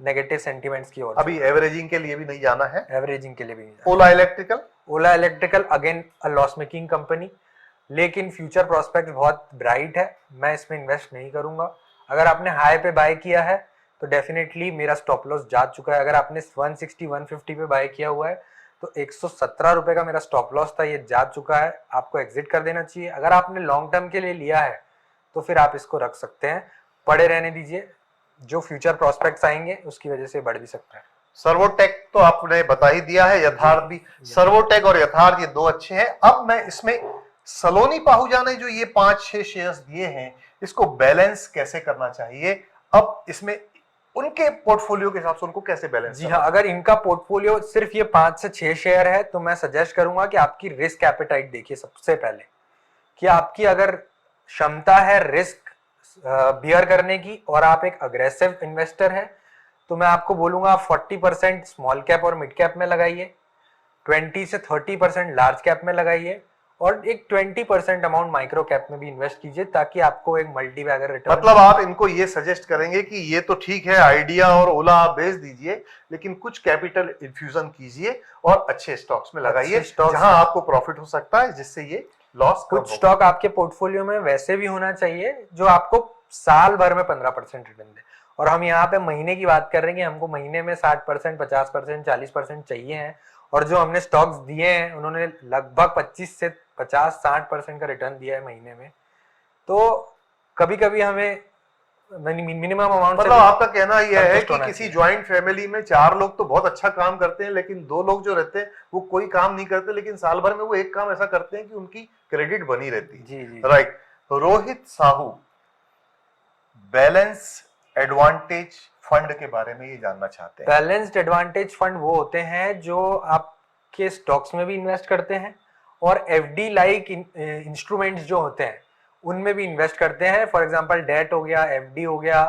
नेगेटिव सेंटिमेंट्स की ओर, अभी एवरेजिंग के लिए भी नहीं जाना है। एवरेजिंग के लिए भी नहीं। Ola electrical again a loss making company, लेकिन फ्यूचर प्रोस्पेक्ट बहुत ब्राइट है, मैं इसमें इन्वेस्ट नहीं करूंगा। अगर आपने हाई पे बाय किया है तो डेफिनेटली मेरा स्टॉप लॉस जा चुका है। अगर आपने 160 150 पे बाय किया हुआ है तो 117 रुपए का मेरा स्टॉप लॉस था, ये जा चुका है, आपको एग्जिट कर देना चाहिए। अगर आपने लॉन्ग टर्म के लिए लिया है तो फिर आप इसको रख सकते हैं, पड़े रहने दीजिए, जो फ्यूचर प्रोस्पेक्ट्स आएंगे उसकी वजह से बढ़ भी सकता है। सर्वोटेक तो आपने बता ही दिया है, यथार्थ भी। सर्वोटेक और यथार्थ ये दो अच्छे हैं। अब मैं इसमें सलोनी पाहुजा ने जो ये 5-6 शेयर्स दिए हैं, इसको बैलेंस कैसे करना चाहिए? अब इसमें उनके पोर्टफोलियो के हिसाब से उनको कैसे बैलेंस? जी हाँ, अगर इनका पोर्टफोलियो सिर्फ ये 5 से 6 शेयर है तो मैं सजेस्ट करूंगा कि आपकी रिस्क एपेटाइट देखिए सबसे पहले, कि आपकी अगर क्षमता है रिस्क बियर करने की और आप एक अग्रेसिव इन्वेस्टर है तो मैं आपको बोलूंगा आप 40% स्मॉल कैप और मिड कैप में लगाइए, 20 से 30% लार्ज कैप में लगाइए और एक 20% अमाउंट माइक्रो कैप में भी इन्वेस्ट कीजिए, ताकि आपको एक मल्टी बैगर रिटर्न। मतलब आप इनको ये सजेस्ट करेंगे कि ये तो ठीक है, आइडिया और ओला आप बेच दीजिए, लेकिन कुछ कैपिटल इन्फ्यूजन कीजिए और अच्छे स्टॉक्स में लगाइए जहां आपको प्रॉफिट हो सकता है, जिससे ये लॉस। कुछ स्टॉक आपके पोर्टफोलियो में वैसे भी होना चाहिए जो आपको साल भर में 15% रिटर्न दे, और हम यहाँ पे महीने की बात कर रहे हैं कि हमको महीने में 60%, 50%, 40% चाहिए हैं, और जो हमने स्टॉक्स दिए हैं उन्होंने लगभग 25 से 50-60% का रिटर्न दिया है महीने में। तो कभी कभी हमें मिनिमम अमाउंट, मतलब आपका कहना यह है कि किसी ज्वाइंट फैमिली में 4 लोग तो बहुत अच्छा काम करते हैं, लेकिन 2 लोग जो रहते हैं वो कोई काम नहीं करते, लेकिन साल भर में वो एक काम ऐसा करते हैं कि उनकी क्रेडिट बनी रहती है। जी। Right. Rohit Sahu, balance advantage fund के बारे में ये जानना चाहते हैं। बैलेंस्ड एडवांटेज फंड वो होते हैं जो आपके स्टॉक्स में भी इन्वेस्ट करते हैं और एफडी लाइक इंस्ट्रूमेंट्स जो होते हैं उनमें भी इन्वेस्ट करते हैं। फॉर एग्जांपल डेट हो गया, एफडी हो गया,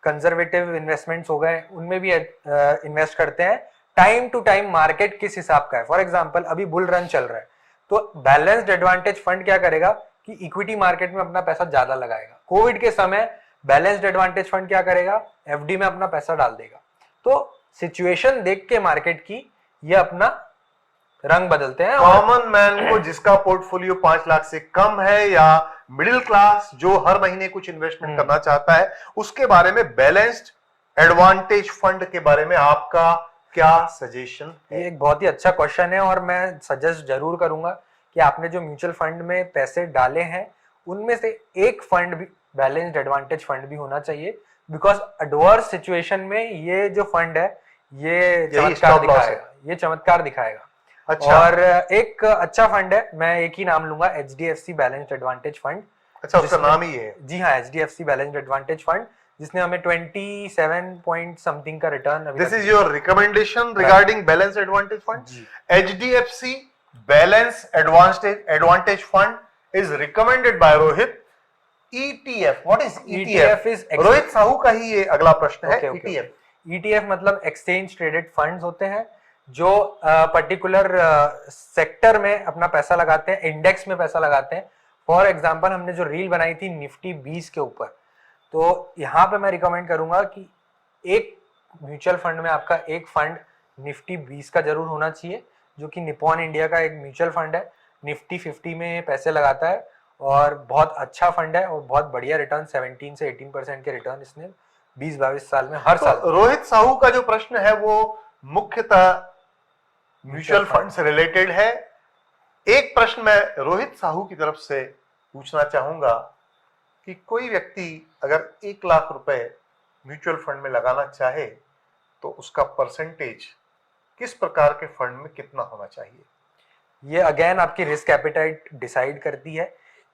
कंजर्वेटिव इन्वेस्टमेंट्स हो गए, उनमें भी इन्वेस्ट करते हैं। टाइम टू टाइम मार्केट किस हिसाब का है, फॉर एग्जांपल अभी बुल रन चल रहा है तो बैलेंस्ड एडवांटेज फंड क्या करेगा कि इक्विटी मार्केट में अपना पैसा ज्यादा लगाएगा। कोविड के समय बैलेंस्ड एडवांटेज फंड क्या करेगा, एफडी में अपना पैसा डाल देगा। तो सिचुएशन देख के मार्केट की ये अपना रंग बदलते हैं। कॉमन मैन को जिसका पोर्टफोलियो 5 लाख से कम है या मिडिल क्लास जो हर महीने कुछ इन्वेस्टमेंट करना चाहता है, उसके बारे में बैलेंस्ड एडवांटेज फंड के बारे में आपका क्या सजेशन है? ये एक बहुत ही अच्छा क्वेश्चन है और मैं सजेस्ट जरूर करूंगा कि आपने जो म्यूचुअल फंड में पैसे डाले हैं उनमें से एक फंड भी बैलेंस्ड एडवांटेज फंड भी होना चाहिए, बिकॉज एडवर्स सिचुएशन में ये जो फंड है ये चमत्कार दिखाएगा, ये चमत्कार दिखाएगा। अच्छा। और एक अच्छा फंड है, मैं एक ही नाम लूंगा, HDFC बैलेंस्ड एडवांटेज फंड। अच्छा, उसका नाम ही है? जी हाँ, HDFC बैलेंस्ड एडवांटेज फंड, जिसने हमें 27 पॉइंट समथिंग का return. This is your recommendation regarding balance advantage fund? HDFC balance advantage fund is recommended by Rohit. ETF, what is ETF? Rohit Sahu का ही ये अगला प्रश्न है। ETF मतलब एक्सचेंज ट्रेडेड फंड्स होते हैं जो पर्टिकुलर सेक्टर में अपना पैसा लगाते हैं, इंडेक्स में पैसा लगाते हैं। फॉर एग्जांपल हमने जो रील बनाई थी निफ्टी 20 के ऊपर, तो यहाँ पे मैं रिकमेंड करूंगा कि एक म्यूचुअल फंड में आपका एक फंड निफ्टी 20 का जरूर होना चाहिए, जो कि निपॉन इंडिया का एक म्यूचुअल फंड है, निफ्टी 50 में पैसे लगाता है और बहुत अच्छा फंड है और बहुत बढ़िया रिटर्न 17 से 18% के रिटर्न इसने 20-22 साल में हर साल। रोहित साहू का जो प्रश्न है वो मुख्यतः म्यूचुअल फंड से रिलेटेड है। एक प्रश्न मैं रोहित साहू की तरफ से पूछना चाहूंगा कि कोई व्यक्ति अगर 1 लाख रुपए म्यूचुअल फंड में लगाना चाहे तो उसका परसेंटेज किस प्रकार के फंड में कितना होना चाहिए? ये अगेन आपकी रिस्क एपेटाइट डिसाइड करती है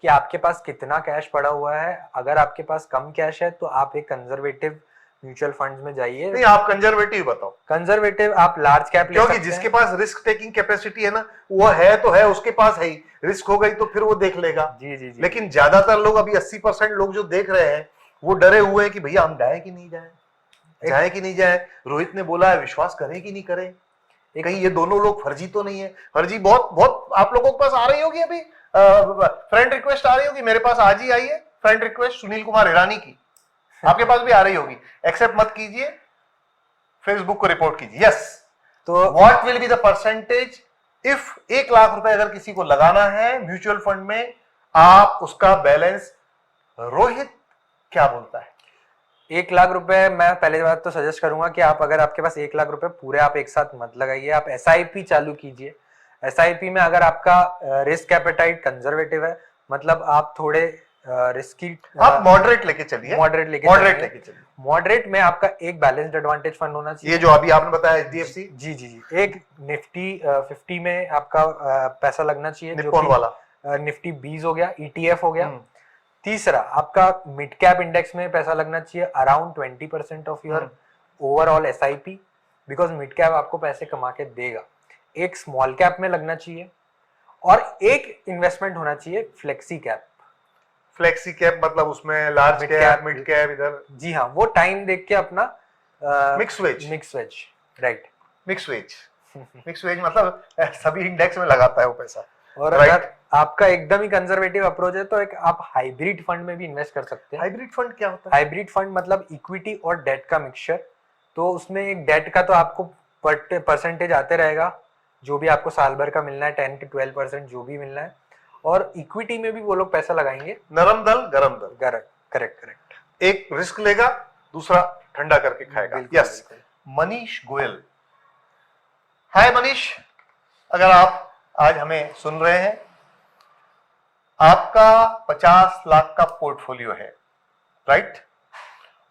कि आपके पास कितना कैश पड़ा हुआ है। अगर आपके पास कम कैश है तो आप एक कंजर्वेटिव म्यूचुअल फंड्स में जाइए। नहीं, आप कंजर्वेटिव बताओ। कंजर्वेटिव आप लार्ज कैप ले सकते हैं, क्योंकि जिसके पास रिस्क टेकिंग कैपेसिटी है ना, वो है तो है, उसके पास है ही, रिस्क हो गई तो फिर वो देख लेगा। जी। लेकिन ज्यादातर लोग अभी 80% लोग जो देख रहे हैं वो डरे हुए हैं कि भैया हम जाए कि नहीं जाए कि नहीं जाए। रोहित ने बोला है विश्वास करें कि नहीं करें, कहीं ये दोनों लोग फर्जी तो नहीं है। फर्जी बहुत आप लोगों के पास आ रही होगी, अभी फ्रेंड रिक्वेस्ट आ रही होगी, मेरे पास आज ही आई है फ्रेंड रिक्वेस्ट सुनील कुमार हिरानी की, आपके पास भी आ रही होगी। एक्सेप्ट मत कीजिए, फेसबुक को रिपोर्ट कीजिए। यस, तो what will be the percentage if 1 lakh रुपए अगर किसी को लगाना है म्यूचुअल फंड में, आप उसका बैलेंस, रोहित क्या बोलता है? 1 लाख रुपए मैं पहले बात तो सजेस्ट करूंगा कि आप अगर आपके पास 1 लाख रुपए पूरे आप एक साथ मत लगाइए, आप SIP चालू कीजिए। SIP में अगर आपका रिस्क एपेटाइट कंजर्वेटिव है, मतलब आप थोड़े रिस्की, आप मॉडरेट लेके चलिए। मॉडरेट में आपका एक बैलेंस्ड एडवांटेज फंड होना चाहिए। ये जो अभी आपने बताया HDFC, जी। एक निफ्टी 50 में आपका पैसा लगना चाहिए, निप्पॉन वाला निफ्टी 20 हो गया, ETF हो गया। तीसरा आपका मिड कैप इंडेक्स में पैसा लगना चाहिए around 20% of your overall SIP, because mid cap आपको पैसे कमा के देगा। एक स्मॉल कैप में लगना चाहिए और एक इन्वेस्टमेंट होना चाहिए फ्लेक्सी कैप। फ्लेक्सी कैप मतलब उसमें लार्ज कैप, मिड कैप, इधर। जी हाँ, वो टाइम देख के अपना mix veg, right, mix veg मतलब सभी इंडेक्स में लगाता है वो पैसा। और अगर आपका एकदम ही कंजर्वेटिव अप्रोच है तो एक आप हाइब्रिड फंड में भी इन्वेस्ट कर सकते हैं। हाइब्रिड फंड क्या होता है? हाइब्रिड फंड मतलब इक्विटी और डेट का मिक्सचर। तो उसमें एक डेट का तो आपको परसेंटेज आते रहेगा, जो भी आपको साल भर का मिलना है 10 to 12% जो भी मिलना है, और इक्विटी में भी वो लोग पैसा लगाएंगे। नरम दल गरम दल, करेक्ट। एक रिस्क लेगा, दूसरा ठंडा करके खाएगा। यस, मनीष गोयल। हाय मनीष, अगर आप आज हमें सुन रहे हैं, आपका 50 लाख का पोर्टफोलियो है, राइट?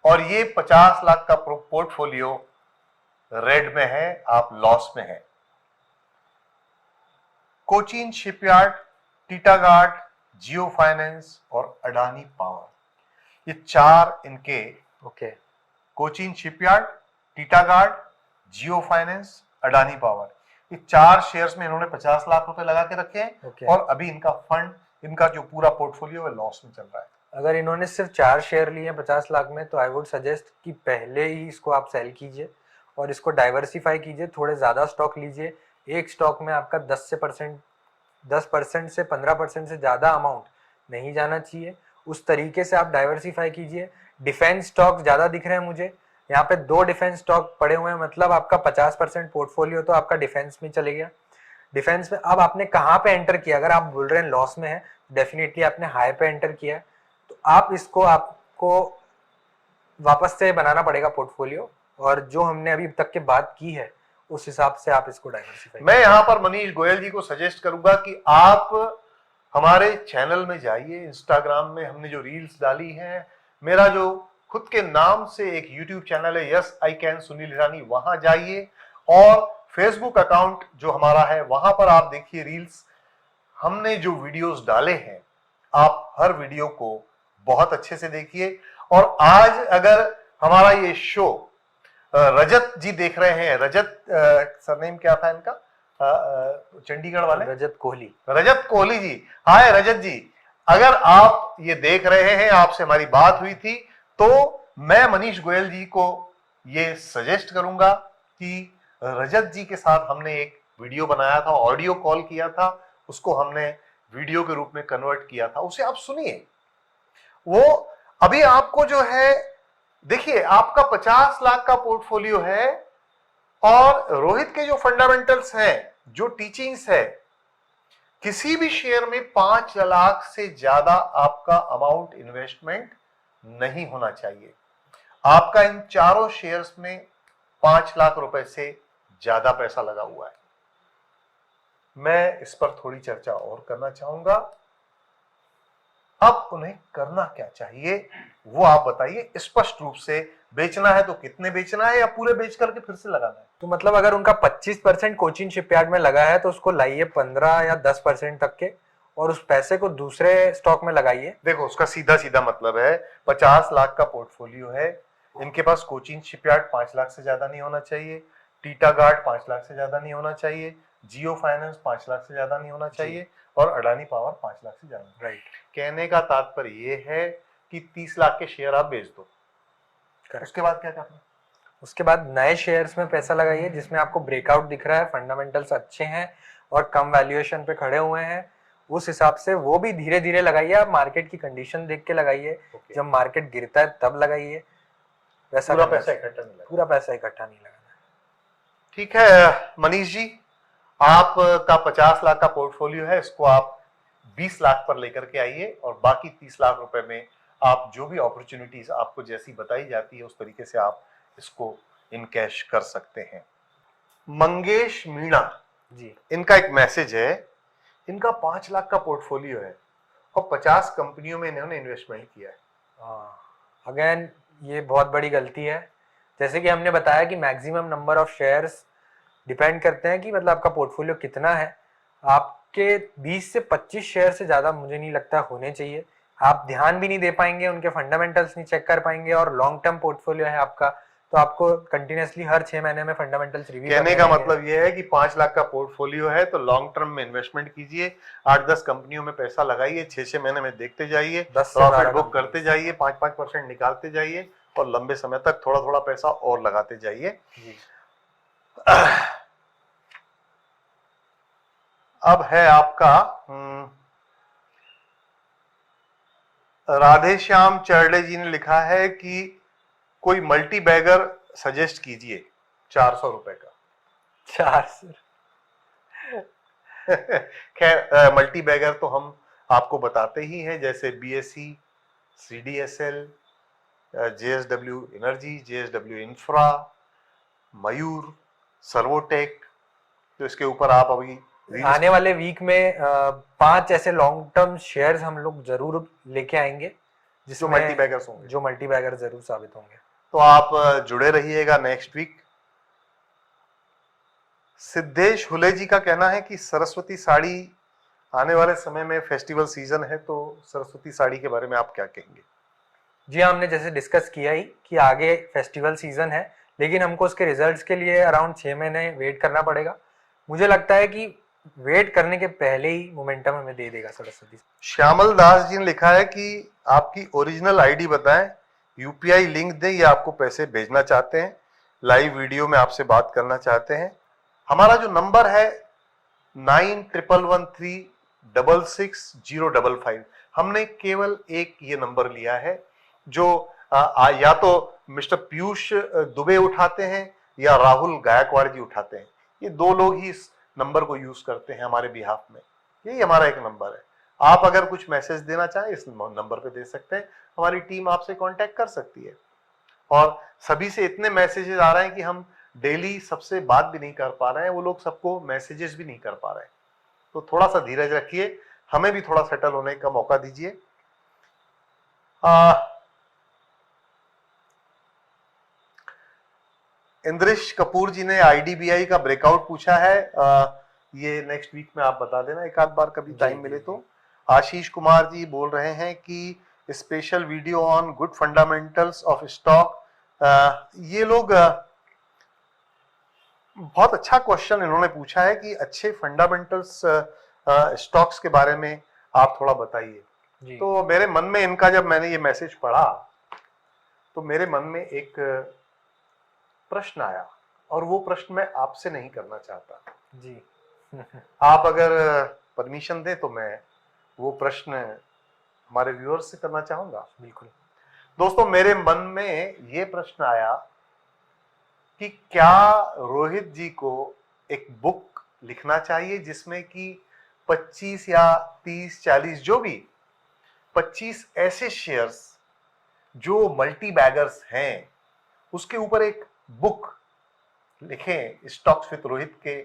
और ये 50 लाख का पोर्टफोलियो रेड में है, आप लॉस में है। कोचिन शिपयार्ड, टीटागार्ड, जियो फाइनेंस और अडानी पावर, ये 4 इनके कोचिन शिपयार्ड, टीटागार्ड, जियो फाइनेंस, अडानी पावर, ये 4 शेयर्स में इन्होंने 50 लाख रुपए लगा के रखे हैं। Okay. और अभी इनका फंड, इनका जो पूरा पोर्टफोलियो है लॉस में चल रहा है। अगर इन्होंने सिर्फ 4 शेयर लिए 50 लाख में, तो आई वुड सजेस्ट कि पहले ही इसको आप सेल कीजिए और इसको डाइवर्सिफाई कीजिए, थोड़े ज़्यादा स्टॉक लीजिए। एक स्टॉक में आपका 10% से 15% से ज़्यादा अमाउंट नहीं जाना चाहिए। उस तरीके से आप डाइवर्सिफाई कीजिए। डिफेंस स्टॉक ज़्यादा दिख रहे हैं मुझे, यहाँ पे 2 डिफेंस स्टॉक पड़े हुए हैं, मतलब आपका 50% पोर्टफोलियो तो आपका डिफेंस में चले गया। डिफेंस में अब आपने कहाँ पे एंटर किया? अगर आप बोल रहे हैं लॉस में है, डेफिनेटली आपने हाई पे एंटर किया है, तो आप इसको आपको वापस से बनाना पड़ेगा पोर्टफोलियो, और जो हमने अभी तक के बात की है उस हिसाब से आप इसको डाइवर्सिफाई। मैं यहाँ पर मनीष गोयल जी को सजेस्ट करूंगा कि आप हमारे चैनल में जाइए। इंस्टाग्राम में हमने जो रील्स डाली हैं, मेरा जो खुद के नाम से एक यूट्यूब चैनल है यस आई कैन सुनील ईरानी, वहां जाइए। और फेसबुक अकाउंट जो हमारा है वहां पर आप देखिए रील्स, हमने जो वीडियोस डाले हैं, आप हर वीडियो को बहुत अच्छे से देखिए। और आज अगर हमारा ये शो रजत जी देख रहे हैं, रजत सरनेम क्या था इनका, चंडीगढ़ वाले, रजत कोहली, रजत कोहली जी, हाय रजत जी, अगर आप ये देख रहे हैं, आपसे हमारी बात हुई थी, तो मैं मनीष गोयल जी को ये सजेस्ट करूंगा कि रजत जी के साथ हमने एक वीडियो बनाया था, ऑडियो कॉल किया था, उसको हमने वीडियो के रूप में कन्वर्ट किया था, उसे आप सुनिए। वो अभी आपको जो है, देखिए आपका 50 लाख का पोर्टफोलियो है और रोहित के जो फंडामेंटल्स हैं, जो टीचिंग्स है, किसी भी शेयर में 5 लाख से ज्यादा आपका अमाउंट इन्वेस्टमेंट नहीं होना चाहिए। आपका इन चारों शेयर्स में 5 लाख रुपए से ज्यादा पैसा लगा हुआ है। मैं इस पर थोड़ी चर्चा और करना चाहूंगा। अब उन्हें करना क्या चाहिए वो आप बताइए स्पष्ट रूप से। बेचना है तो कितने बेचना है, या पूरे बेच करके फिर से लगाना है? तो मतलब अगर उनका 25% कोचिन शिपयार्ड में लगा है तो उसको लाइए 15 या 10% तक के, और उस पैसे को दूसरे स्टॉक में लगाइए। देखो उसका सीधा सीधा मतलब है, 50 लाख का पोर्टफोलियो है, इनके पास कोचिन शिपयार्ड 5 लाख से ज्यादा नहीं होना चाहिए, टीटागार्ड 5 लाख से ज्यादा नहीं होना चाहिए, जियो फाइनेंस 5 लाख से ज्यादा नहीं होना चाहिए, और अडानी पावर 5 लाख से ज्यादा। राइट। कहने का तात्पर्य ये है कि 30 लाख के शेयर आप बेच दो। उसके बाद क्या करना? उसके बाद नए शेयर्स में पैसा लगाइए जिसमें आपको ब्रेकआउट दिख रहा है, फंडामेंटल्स अच्छे हैं और कम वैल्यूएशन पे खड़े हुए हैं, उस हिसाब से वो भी धीरे धीरे लगाइए। आप मार्केट की कंडीशन देख के लगाइए। जब मार्केट गिरता है तब लगाइए। वैसा पूरा पैसा इकट्ठा नहीं लगाना। पूरा पैसा इकट्ठा नहीं लगाना। ठीक है मनीष जी, आपका 50 लाख का पोर्टफोलियो है, इसको आप 20 लाख पर लेकर के आइए, और बाकी 30 लाख रुपए में आप जो भी अपॉर्चुनिटीज आपको जैसी बताई जाती है उस तरीके से आप इसको इन कैश कर सकते हैं। मंगेश मीणा जी, इनका एक मैसेज है, इनका 5 लाख का पोर्टफोलियो है और 50 कंपनियों में इन्होंने इन्वेस्टमेंट किया है। अगेन ये बहुत बड़ी गलती है। जैसे कि हमने बताया कि maximum number of shares depend करते हैं कि मतलब आपका पोर्टफोलियो कितना है। आपके 20 से 25 शेयर से ज़्यादा मुझे नहीं लगता होने चाहिए। आप ध्यान भी नहीं दे पाएंगे, उनके फंडामेंटल्स नहीं चेक कर पाएंगे, और लॉन्ग टर्म पोर्टफोलियो है आपका, तो आपको कंटिन्यूसली हर 6 महीने में फंडामेंटल्स रिव्यू कहने का मतलब यह है कि 5 लाख का पोर्टफोलियो है तो लॉन्ग टर्म में इन्वेस्टमेंट कीजिए, 8-10 कंपनियों में पैसा लगाइए, 6-6 महीने में देखते जाइए, प्रॉफिट बुक करते जाइए, 5-5% निकालते जाइए, और लंबे समय तक थोड़ा थोड़ा पैसा और लगाते जाइए। अब है आपका राधेश्याम चरडे जी ने लिखा है कि कोई मल्टी बैगर सजेस्ट कीजिए 400 रुपए का। 400? खैर मल्टी बैगर तो हम आपको बताते ही हैं, जैसे BSC, CDSL, JSW energy, JSW infra, Mayur, Servotech. तो इसके ऊपर आप अभी आने वाले वीक में 5 ऐसे लॉन्ग टर्म शेयर्स हम लोग जरूर लेके आएंगे जो मल्टी बैगर्स होंगे, जो मल्टी बैगर जरूर साबित होंगे। तो आप जुड़े रहिएगा नेक्स्ट वीक। सिद्धेश हुले जी का कहना है कि सरस्वती साड़ी आने वाले समय में फेस्टिवल सीजन है, तो सरस्वती साड़ी के बारे में आप क्या कहेंगे? जी हाँ, हमने जैसे डिस्कस किया ही कि आगे फेस्टिवल सीजन है, लेकिन हमको उसके रिजल्ट्स के लिए अराउंड 6 महीने वेट करना पड़ेगा। मुझे लगता है कि वेट करने के पहले ही मोमेंटम हमें दे देगा सरस्वती। श्यामल दास जी ने लिखा है कि आपकी ओरिजिनल आईडी बताएं, यूपीआई लिंक दें या आपको पैसे भेजना चाहते हैं, लाइव वीडियो में आपसे बात करना चाहते हैं। हमारा जो नंबर है 9111366055, हमने केवल एक ये नंबर लिया है जो या तो मिस्टर पीयूष दुबे उठाते हैं या राहुल गायकवाड़ जी उठाते हैं। ये दो लोग ही इस नंबर को यूज करते हैं हमारे बिहाफ में। यही हमारा एक नंबर है। आप अगर कुछ मैसेज देना चाहें इस नंबर पे दे सकते हैं, हमारी टीम आपसे कांटेक्ट कर सकती है। और सभी से इतने मैसेजेस आ रहे हैं कि हम डेली सबसे बात भी नहीं कर पा रहे हैं, वो लोग सबको मैसेजेस भी नहीं कर पा रहे हैं। तो थोड़ा सा धीरज रखिए, हमें भी थोड़ा सेटल होने का मौका दीजिए। इंद्रिश कपूर जी ने आईडीबीआई का ब्रेकआउट पूछा है, ये नेक्स्ट वीक में आप बता देना एक आध बार कभी टाइम मिले तो। आशीष कुमार जी बोल रहे हैं कि special video on good fundamentals of stock. ये लोग बहुत अच्छा क्वेश्चन इन्होंने पूछा है कि अच्छे फंडामेंटल्स स्टॉक्स के बारे में आप थोड़ा बताइए। तो मेरे मन में इनका जब मैंने ये मैसेज पढ़ा तो मेरे मन में एक प्रश्न आया, और वो प्रश्न मैं आपसे नहीं करना चाहता जी। आप अगर परमिशन दें तो मैं वो प्रश्न हमारे व्यूअर्स से करना चाहूंगा। बिल्कुल दोस्तों, मेरे मन में ये प्रश्न आया कि क्या रोहित जी को एक बुक लिखना चाहिए जिसमें कि 25 या 30 40 जो भी 25 ऐसे शेयर्स जो मल्टी बैगर्स हैं उसके ऊपर एक बुक लिखें, स्टॉक्स विद रोहित के।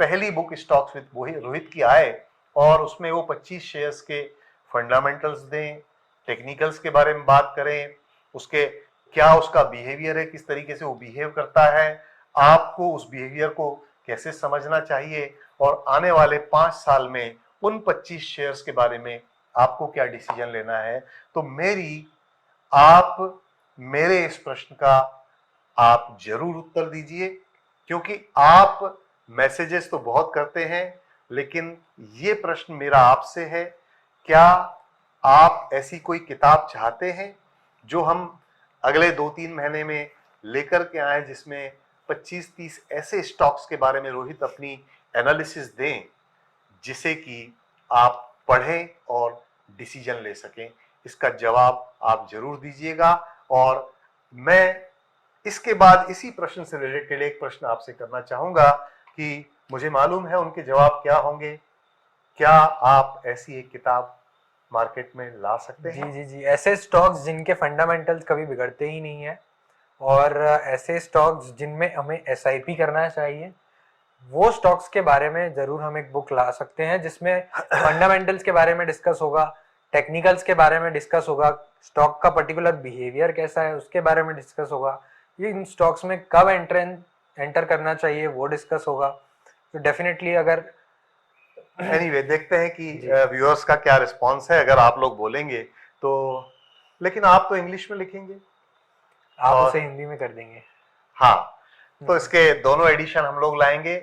पहली बुक स्टॉक्स विद रोहित की आए और उसमें वो 25 शेयर्स के फंडामेंटल्स दें, टेक्निकल्स के बारे में बात करें, उसके क्या उसका बिहेवियर है, किस तरीके से वो बिहेव करता है, आपको उस बिहेवियर को कैसे समझना चाहिए, और आने वाले 5 साल में उन 25 शेयर्स के बारे में आपको क्या डिसीजन लेना है। तो आप मेरे इस प्रश्न का आप जरूर उत्तर दीजिए, क्योंकि आप मैसेजेस तो बहुत करते हैं, लेकिन ये प्रश्न मेरा आपसे है, क्या आप ऐसी कोई किताब चाहते हैं जो हम अगले 2-3 महीने में लेकर के आए, जिसमें 25-30 ऐसे स्टॉक्स के बारे में रोहित अपनी एनालिसिस दें जिसे कि आप पढ़ें और डिसीजन ले सकें। इसका जवाब आप जरूर दीजिएगा। और मैं इसके बाद इसी प्रश्न से रिलेटेड एक प्रश्न आपसे करना चाहूंगा कि मुझे मालूम है उनके जवाब क्या होंगे। क्या आप ऐसी एक किताब मार्केट में ला सकते हैं? जी जी जी, ऐसे स्टॉक्स जिनके फंडामेंटल्स कभी बिगड़ते ही नहीं है, और ऐसे स्टॉक्स जिनमें हमें एसआईपी करना चाहिए, वो स्टॉक्स के बारे में जरूर हम एक बुक ला सकते हैं जिसमें फंडामेंटल्स के बारे में डिस्कस होगा, टेक्निकल्स के बारे में डिस्कस होगा, स्टॉक का पर्टिकुलर बिहेवियर कैसा है उसके बारे में डिस्कस होगा, ये इन स्टॉक्स में कब एंटर करना चाहिए वो डिस्कस होगा। तो डेफिनेटली अगर एनीवे देखते हैं कि व्यूअर्स का क्या रिस्पांस है। अगर आप लोग बोलेंगे तो, लेकिन आप तो इंग्लिश में लिखेंगे, आप उसे हिंदी में कर देंगे। हाँ, तो इसके दोनों एडिशन हम लोग लाएंगे।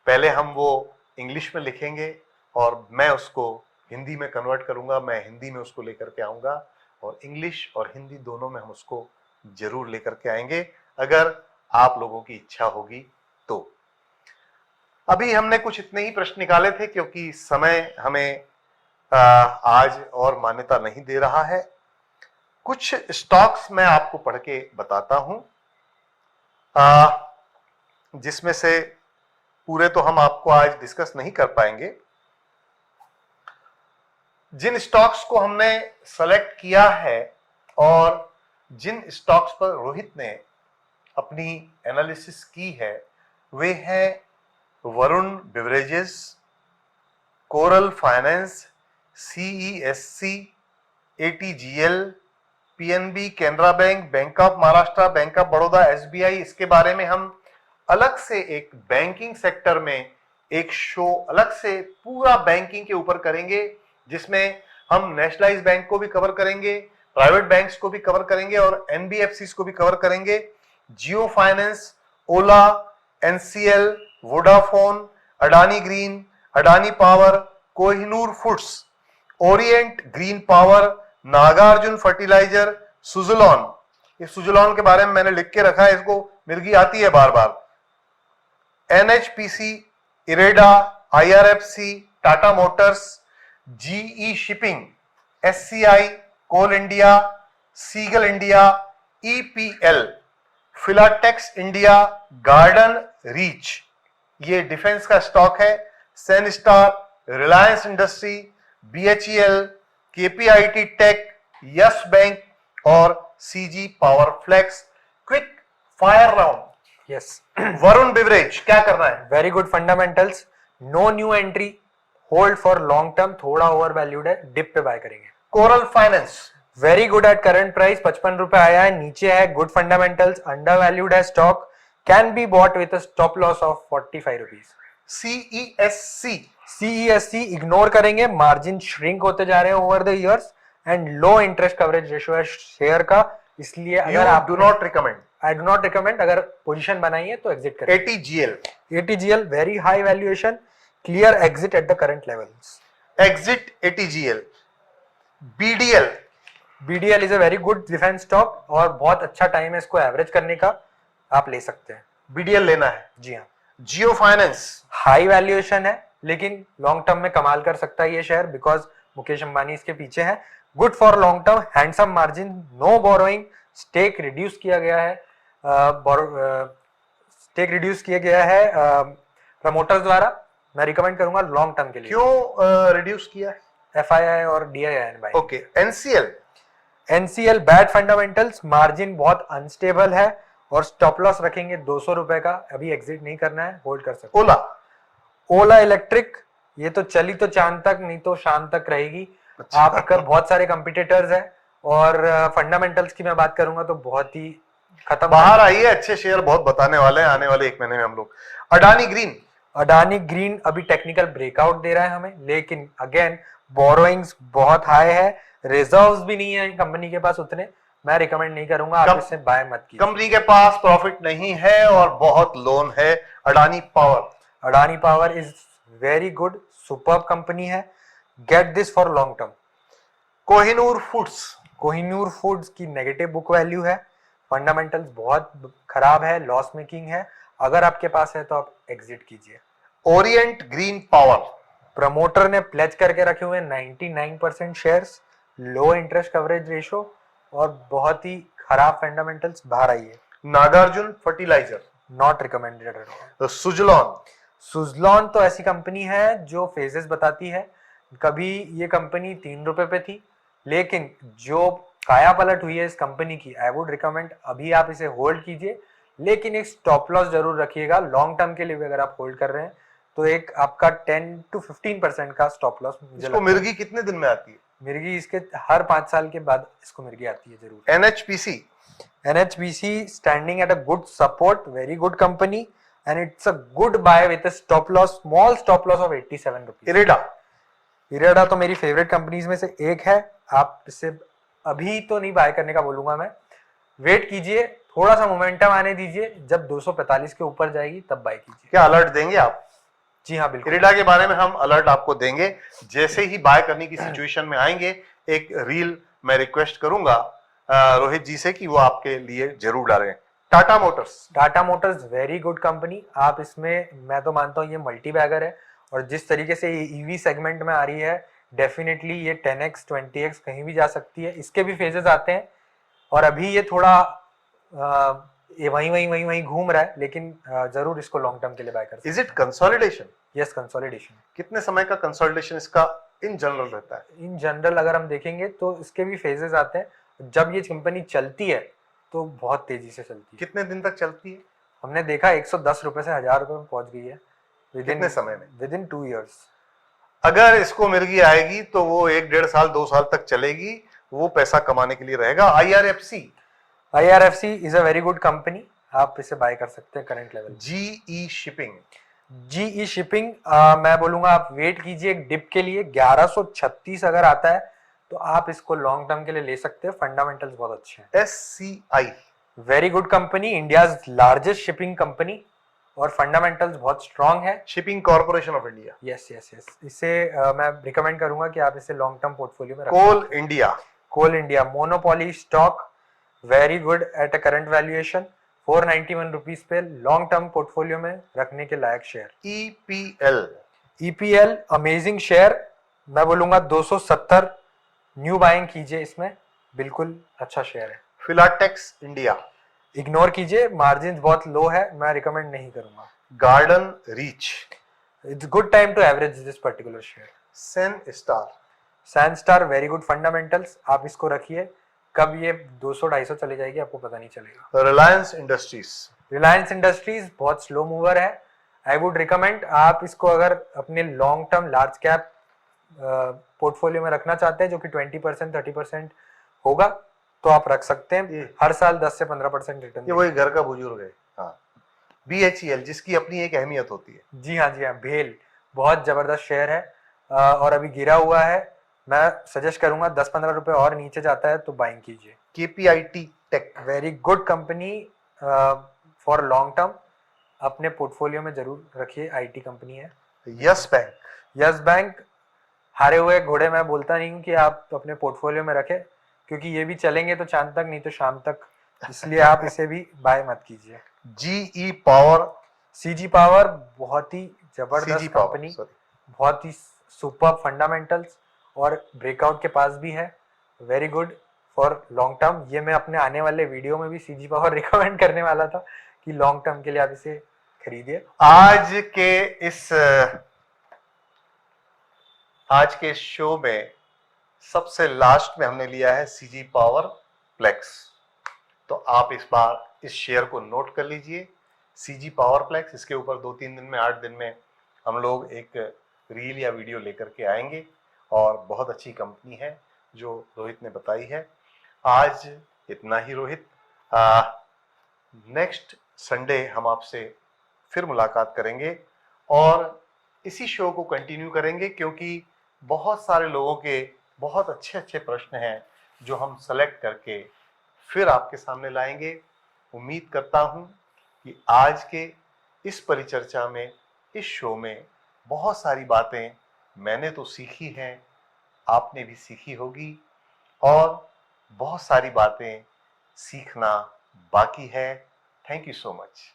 पहले हम वो इंग्लिश में लिखेंगे और मैं उसको हिंदी में कन्वर्ट करूंगा, मैं हिंदी में उसको लेकर के आऊंगा, और इंग्लिश और हिंदी दोनों में हम उसको जरूर लेकर के आएंगे अगर आप लोगों की इच्छा होगी तो। अभी हमने कुछ इतने ही प्रश्न निकाले थे क्योंकि समय हमें आज और मान्यता नहीं दे रहा है। कुछ स्टॉक्स मैं आपको पढ़ के बताता हूं, जिसमें से पूरे तो हम आपको आज डिस्कस नहीं कर पाएंगे। जिन स्टॉक्स को हमने सेलेक्ट किया है और जिन स्टॉक्स पर रोहित ने अपनी एनालिसिस की है, वे हैं Varun beverages, coral finance, CESC, ATGL, PNB, Canara bank, bank of Maharashtra, bank of Baroda, SBI. इसके बारे में हम अलग से एक बैंकिंग सेक्टर में एक शो अलग से पूरा बैंकिंग के ऊपर करेंगे, जिसमें हम नेशनलाइज्ड बैंक को भी कवर करेंगे, प्राइवेट बैंक्स को भी कवर करेंगे और एनबीएफसी को भी कवर करेंगे। Jio finance, Ola, NCL, Vodafone, Adani green, Adani power, Kohinoor foods, Orient green power, Nagarjuna fertilizer, Suzlon. ये सुजुलॉन के बारे में मैंने लिख के रखा है, इसको मिर्गी आती है बार बार। NHPC, IREDA, IRFC, Tata motors, GE shipping, SCI, coal India, Ceigall India, EPL, Filatex India, garden reach, ये डिफेंस का स्टॉक है। Sanstar, Reliance industry, BHEL, KPIT tech, yes bank और CG power flex. Quick fire round. Yes, Varun beverage, क्या करना है? Very good fundamentals, no new entry, hold for long term, थोड़ा over valued है, dip पे बाय करेंगे। Coral finance, very good at current price, 55 रुपए आया है, नीचे है, गुड फंडामेंटल्स, अंडर वैल्यूड है stock, can be bought with a stop loss of 45 rupees. CESC ignore करेंगे, मार्जिन श्रिंक होते जा रहे हैं over the years and low interest coverage ratio है शेयर का, इसलिए अगर आप do not recommend. I do not recommend, अगर पोजीशन बनाई है तो एग्जिट करें। ATGL very high valuation, clear exit at the current levels. Exit ATGL. BDL is a very good defence stock और बहुत अच्छा टाइम है इसको एवरेज करने का, आप ले सकते हैं। बीडीएल लेना है। जी हाँ। जियो फाइनेंस, हाई वैल्यूएशन है लेकिन लॉन्ग टर्म में कमाल कर सकता है ये शेयर, बिकॉज मुकेश अंबानी इसके पीछे है। Good for long term, handsome margin, no borrowing, stake reduce किया गया है, प्रमोटर्स द्वारा। मैं रिकमेंड करूंगा लॉन्ग टर्म के लिए। क्यों रिड्यूस किया है? एफआईआई और DII buy. Okay. NCL bad fundamentals, margin बहुत अनस्टेबल है और स्टॉप लॉस रखेंगे 200 रुपए का, अभी एग्जिट नहीं करना है, होल्ड कर सकते। ओला इलेक्ट्रिक, ये तो चली तो चांद तक नहीं तो शाम तक रहेगी। अच्छा। आपका बहुत सारे कंपटीटर्स हैं और फंडामेंटल्स की मैं बात करूंगा तो बहुत ही खत्म बाहर आई है, अच्छे शेयर बहुत बताने वाले हैं आने वाले 1 महीने में हम लोग। अडानी ग्रीन अभी टेक्निकल ब्रेकआउट दे रहा है हमें, लेकिन अगेन बोरोइंग्स बहुत हाई है, रिजर्व्स भी नहीं है कंपनी के पास उतने, मैं रिकमेंड नहीं करूंगा, आप इससे बाय मत कीजिए। कंपनी के पास प्रॉफिट नहीं है और बहुत लोन है। Adani power is very good, superb company है, get this for long term. Kohinoor foods की नेगेटिव बुक वैल्यू है, फंडामेंटल्स बहुत खराब है, लॉस मेकिंग है, अगर आपके पास है तो आप एग्जिट कीजिए। ओरिएंट ग्रीन पावर, प्रमोटर ने प्लेज करके रखे हुए 99% shares, low interest coverage ratio और बहुत ही खराब फंडामेंटल्स, बाहर आई है। Nagarjuna fertilizer, not recommended. Suzlon तो ऐसी कंपनी है जो फेजेस बताती है, कभी ये कंपनी 3 रुपए पे थी, लेकिन जो काया पलट हुई है इस कंपनी की, आई वुड रिकमेंड अभी आप इसे होल्ड कीजिए, लेकिन एक स्टॉप लॉस जरूर रखिएगा। लॉन्ग टर्म के लिए भी अगर आप होल्ड कर रहे हैं तो एक आपका 10 to 15% का स्टॉप लॉस। इसको मिर्गी कितने दिन में आती है? मिर्गी इसके हर 5 साल के बाद इसको मिर्गी आती है जरूर। NHPC standing at a good support, very good company and it's a good buy with a stop loss, small stop loss of 87 rupees. IREDA तो मेरी फेवरेट कंपनीज में से एक है, आप इसे अभी तो नहीं बाय करने का बोलूंगा मैं, वेट कीजिए, थोड़ा सा मोमेंटम आने दीजिए, जब 245 के ऊपर जाएगी तब बाय कीजिए। क्या अलर्ट देंगे आप? जी हाँ बिल्कुल, इरेडा के बारे में हम अलर्ट आपको देंगे, जैसे ही बाय करने की सिचुएशन में आएंगे एक रील मैं रिक्वेस्ट करूंगा रोहित जी से कि वो आपके लिए जरूर डालें। Tata Motors very good company, आप इसमें, मैं तो मानता हूँ ये मल्टी बैगर है और जिस तरीके से ये ईवी सेगमेंट में आ रही है, डेफिनेटली ये 10x 20x कहीं भी जा सकती है। इसके भी फेजेस आते हैं और अभी ये थोड़ा ये वहीं घूम रहा है, लेकिन जरूर इसको लॉन्ग टर्म के लिए बाय कर सकते हैं। Is it consolidation? Yes, consolidation. कितने समय का कंसोलिडेशन इसका इन जनरल रहता है? इन जनरल अगर हम देखेंगे तो इसके भी फेजेस आते हैं, जब ये कंपनी चलती है तो बहुत तेजी से चलती है। कितने दिन तक चलती है? हमने देखा 110 रुपए से 1000 रुपए में पहुंच गई है कितने समय में? With in 2 years। अगर इसको मिर्गी आएगी तो वो 1-1.5 साल 2 साल तक चलेगी, वो पैसा कमाने के लिए रहेगा। IRFC is a very good company, आप इसे बाय कर सकते हैं करंट लेवल। जीई शिपिंग मैं बोलूंगा आप वेट कीजिए एक डिप के लिए, 1136 अगर आता है तो आप इसको लॉन्ग टर्म के लिए ले सकते हैं, फंडामेंटल्स बहुत अच्छे हैं। SCI very good company, India's largest shipping company, और फंडामेंटल्स बहुत स्ट्रांग है। Shipping corporation of India. Yes yes yes, इसे मैं रिकमेंड करूंगा कि आप इसे लॉन्ग टर्म पोर्टफोलियो में रखें। Coal India. Coal India monopoly stock, very good at a current valuation, 491 rupees पे लॉन्ग टर्म पोर्टफोलियो में रखने के लायक share. EPL। EPL amazing share, मैं बोलूंगा 270 न्यू बाइंग कीजिए, इसमें बिल्कुल अच्छा शेयर है। फिलाटेक्स इंडिया। इग्नोर कीजिए, मार्जिन बहुत लो है, मैं रिकमेंड नहीं करूंगा। Garden Reach. It's good time to average this particular share. Sanstar. Sanstar very good fundamentals, आप इसको रखिए, कब ये 200-250 चले जाएगी आपको पता नहीं चलेगा। रिलायंस इंडस्ट्रीज। रिलायंस इंडस्ट्रीज बहुत स्लो मूवर है, आई वुड रिकमेंड आप इसको अगर अपने long term large cap portfolio में रखना चाहते हैं जो कि 20% 30% होगा तो आप रख सकते हैं। हर साल 10 से 15% रिटर्न। ये वही घर का बुजुर्ग है। हाँ, BHEL जिसकी अपनी एक अहमियत होती है। जी हाँ जी हाँ, भेल बहुत जबरदस्त शेयर है और अभी गिरा हुआ है, मैं सजेस्ट करूंगा 10-15 रुपए और नीचे जाता है तो बाइंग कीजिए। KPIT tech. Very good company for long term, अपने पोर्टफोलियो में जरूर रखिए, IT कंपनी है। Yes bank. यस बैंक हारे हुए घोड़े मैं बोलता नहीं हूँ कि आप अपने पोर्टफोलियो में रखें, क्योंकि ये भी चलेंगे तो चांद तक नहीं तो शाम तक, इसलिए आप इसे भी बाय मत कीजिए। GE power. CG पावर बहुत ही जबरदस्त कंपनी, बहुत ही सुपर फंडामेंटल्स और ब्रेकआउट के पास भी है, very good for long term. ये मैं अपने आने वाले वीडियो में भी CG पावर रिकमेंड करने वाला था कि लॉन्ग टर्म के लिए आप इसे खरीदिए। आज के शो में सबसे लास्ट में हमने लिया है CG पावर प्लेक्स, तो आप इस बार इस शेयर को नोट कर लीजिए, CG पावर प्लेक्स। इसके ऊपर 2-3 दिन में 8 दिन में हम लोग एक रील या वीडियो लेकर के आएंगे, और बहुत अच्छी कंपनी है जो रोहित ने बताई है। आज इतना ही रोहित, नेक्स्ट संडे हम आपसे फिर मुलाकात करेंगे और इसी शो को कंटिन्यू करेंगे, क्योंकि बहुत सारे लोगों के बहुत अच्छे अच्छे प्रश्न हैं जो हम सेलेक्ट करके फिर आपके सामने लाएंगे। उम्मीद करता हूं कि आज के इस परिचर्चा में, इस शो में बहुत सारी बातें मैंने तो सीखी हैं, आपने भी सीखी होगी, और बहुत सारी बातें सीखना बाकी है। Thank you so much.